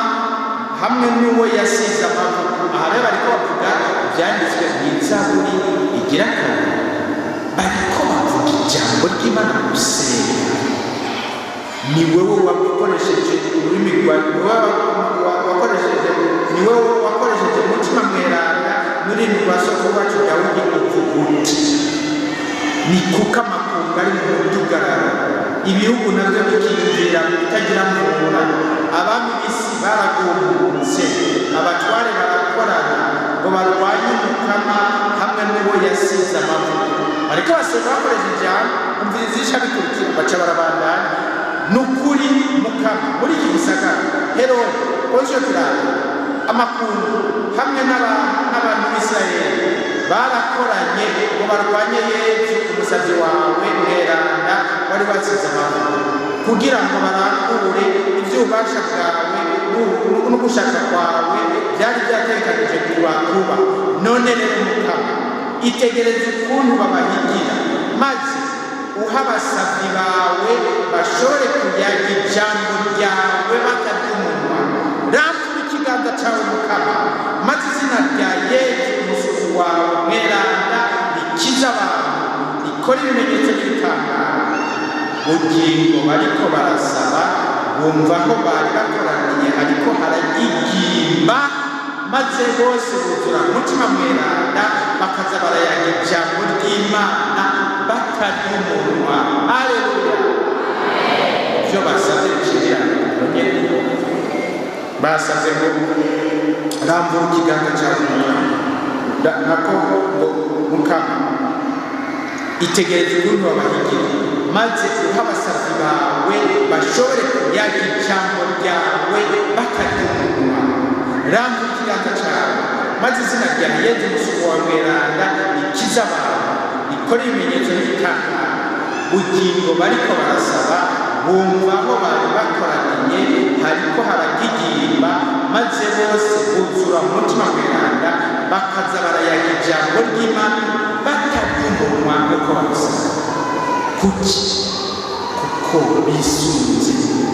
hamwe n'uwo yasize amavuta. Aha rero bariko bavuga ibyanditswe mu Zaburi igira kabiri, bariko bavuga ijambo ry'Imana mu gusenga. Ni wowe wakoresheje ururimi ni wowe wakoresheje umutima mweranda n'ururimi rwa sokuru wacu Dawudi uvuga uti, ni kuko amakungu ari mu mudugararo, ibihugu nabyo bikiyumvira bitagira mvura. Abami b'isi baragumutse, abatware barakorana ngo barwanye Umukama hamwe n'uwo yasize amavuta. Ariko basenga bakoresheje ijambo. Umviriza isha bikurikira, baca barabandanya. Nukuri Mukama muri iki gisagara Herode, Pontiyo Pilato, amakungu hamwe n'abantu b'Isirayeli barakoranye ngo barwanye Yesu umusabyi wawe mweranda wari wasize amavuta, kugira ngo barangure iby'ububasha bwawe n'ugushaka kwawe byari byatekanije kuba. None rero Mukama, itegereze ukuntu babahigira, maze uha abasabyi bawe bashobore kuyaga ijambo ryawe batarya umunwa. Rambura ikiganza cyawe Mukama, maze izina rya Yesu umusuku wawe mweranda rikiza abantu, rikora ibimenyetso by'ibitangaro. Bugingo bariko barasaba, bumva aho bari bakoraniye ariko haragigimba, maze bose buzura umutima mweranda, bakaza barayaga ijambo ry'Imana batarya umunwa. Haleluya! Ibyo basabye bishirira basabye ngo rambura ikiganza cyawe nako ngo mukama itegereze ukuntu wabahigire maze uha abasabyi bawe bashobore kuyaga ijambo ryawe bataryumva. Rambura ikiganza cyawe maze izina rya Yesu umusuku wawe mweranda rikize abantu, rikora ibimenyetso n'ibitangaro. Bugingo bariko barasaba bumva aho bari bakoraniye hariko haragigimba, maze bose buzura mu mutima mweranda bakaza barayaga ijambo ry'Imana bataryumva uko babisaba. Kuki? Kuko bisunze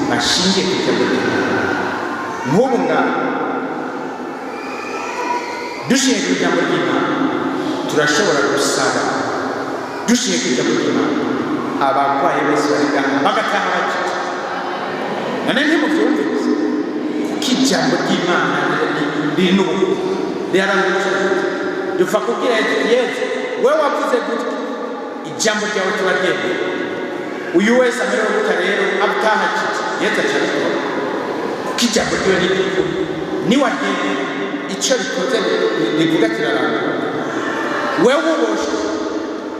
bashingiye ku ijambo ry'Imana. Nk'ubu ngaho dushingiye ku ijambo ry'Imana turashobora gusaba, dushingiye ku ijambo ry'Imana abarwayi bose barigana bagataha bakira. None ntimubyumvise kuko ijambo ry'Imana riri n'ubukungu riharanguza. Dupfa kubwira Yesu wewe wavuze gutya, ijambo ryawe turaryemeye. Uyu wese amerewe gutya rero abutaha akira, Yesu acabikora kuko ijambo ryawe riri n'ubukungu. Niwaryemeye icyo rikoze rivuga kirarangura. Wewe uboshwe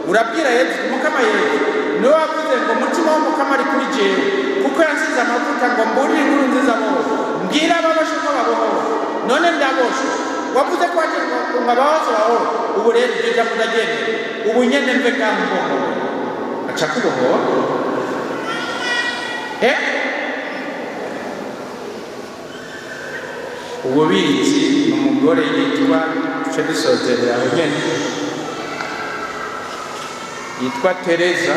urabwira Yesu, mukama Yesu niwe wavuze ngo umutima w'umukama ari kuri jewe kuko yansize amavuta ngo mburire inkuru nziza bose, mbwira ababoshe ko babohowe. None ndaboshwe, wavuze ko waje ngo abahoze bahowe. Ubu rero iryo jambo ndaryemeye, ubu nyene mve ngaho mbohowe. Aca kubohowa ububitsi ni umugore yitwa duce dusozerera aho nyene yitwa Tereza,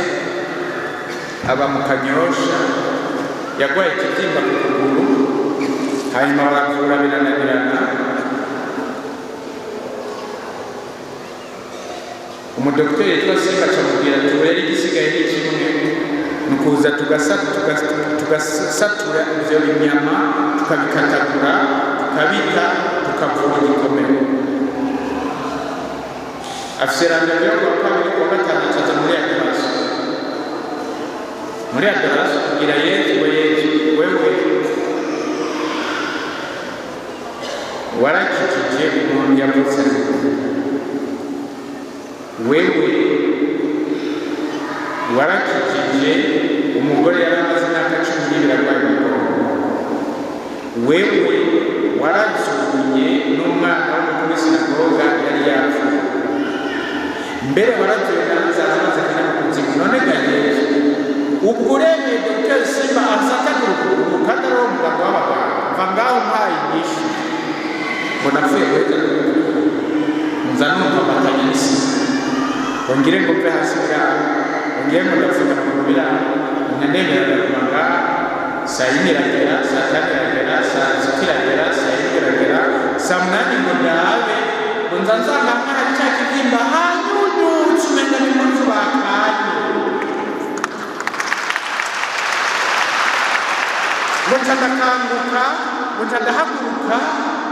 aba mu Kanyosha, yagwaye ikibyimba ku kuguru, hanyuma baravura birananirana. Umudokiteri yitwa Simba acamubwira ati rero igisigaye ni kimwe, ni ukuza tugasatura ivyo binyama tukabikatagura tukabita tukavura igikomere. Afise randevue yo kuwa kabiri kuwa gatanu acaza muri Adoration kugira Yesu ngo Yesu wewe warakikije umuntu yavutse, wewe warakikije umugore yari amaze imyaka 12 arwaye umugongo, wewe warazuye n'umwana w'umukuru w'isinagoga yari yapfuye, mbere warazuye n'inzara amaze kujya mu kuzimu. None ga Yesu ubwo uremeye Dr. Simba asatagura ukuguru kandi ari uwo muganga w'abaganga, mva ngaho mpaye inyishu ngo napfuye guheza nza numva amatanya n'isi, ongere ngo mve hasi bwawe, ongere ngo ndapfuka amaguru biraho, nkanemera ndaguma ngaho. Saa yine iragera, saa tanu iragera, saa sita iragera, saa yine iragera, saa munani ngo ndabe ngo nza nsanga hari cya kibyimba hanyunyutse umenga ni mu nzu bakanye, ngo nca ndakanguka, ngo nca ndahaguruka,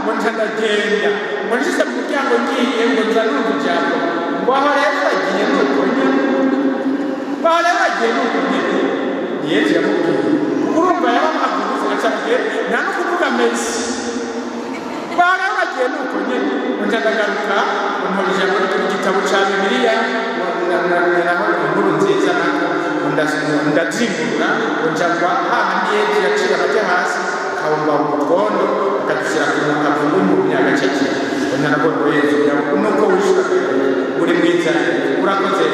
ngo nca ndagenda, ngo nshyize mu muryango ngiye ngo nza numva ijambo ngo aho rero bagiye nuko nyine, aho rero bagiye nuko nyine. Yesu yamubwiye urumva yabamuhaguruza agacabwiye nta no kuvuga mesi, aho rero bagiye nuko nyine. Ngo nca ndagaruka ngo nkora ijambo mu gitabo cya Bibiliya naho inkuru nziza nako ndazingurura ngo nca ngwa hahandi Yesu yaciye amajya hasi akabumba mu mukondo akadushyira ku mukavugu mu myagacakira. Ngo ntarabona Yesu nuko wishura uri mwiza urakoze,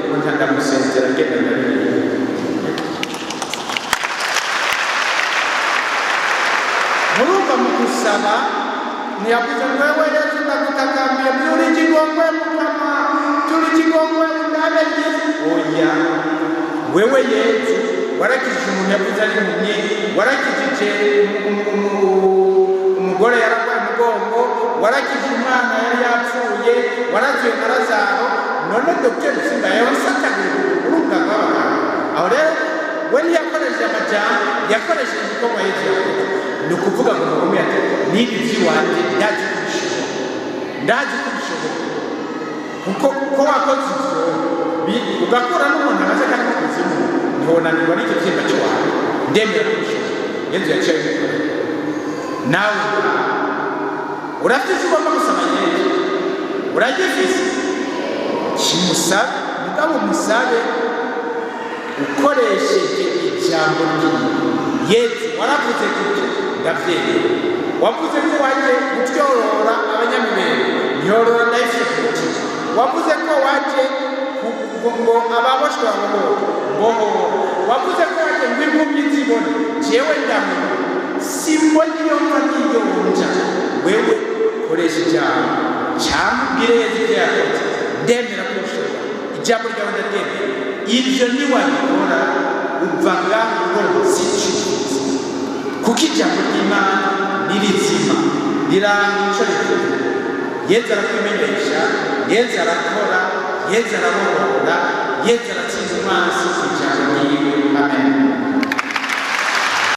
ngo nca ndamusenzera ngenda ndabiriye. Murumva mu gusaba ntiyavuze ngo wewe Yesu ndagutakambiye turi kigongwe mukama, turi kigongwe ndabe ryiza. Oya, wewe Yesu warakijije umuntu yavuze ari impumyi, warakijije umugore yararwaye umugongo, warakijije umwana yari yapfuye, warazuye na Lazaro. None Dr. Simba yawasatagura urumva rw'abaganga. Aho rero we ntiyakoresheje amajambo, yakoresheje igikorwa Yesu yakoze. Ni ukuvuga ngo mukomeye ati niba iby'iwanjye ndazi kubishobora kuko ko wakoze ibyo ugakora n'umuntu amaze kandi mu kuzimu ntiwonanirwa n'icyo cyimba cy'iwawe, ndemera kubishobora. Yesu yaciye abikora nawe urafite ugomba gusaba Yesu, uragifise, kimusabe, mugabo musabe ukoresheje ijambo ryiwe. Yesu waravuze gutya, ndavyemera. Wavuze ko waje gutyorora abanyamibere, nyorora ndayifite ku mutima. Wavuze ko waje ngo ababoshwe babohoke, mbohora. Wavuze ko waje ngo impumyi zibone, jewe ndamubona. Simbona iyo mva niyonja. Wewe koresha ijambo, cyangwa ubwire Yesu ibyo yakoze. Ndemera ko ushobora, ijambo ryawe ndaryemera. Ibyo niwabikora uva ngaho uronse icyuzi, kuko ijambo ry'Imana ni rizima, riranga ico rivuga. Yesu arakwimenyesha, Yesu arakora, Yesu arabohora, Yesu aratsinda umwansi ku ijambo ryiwe. Amen.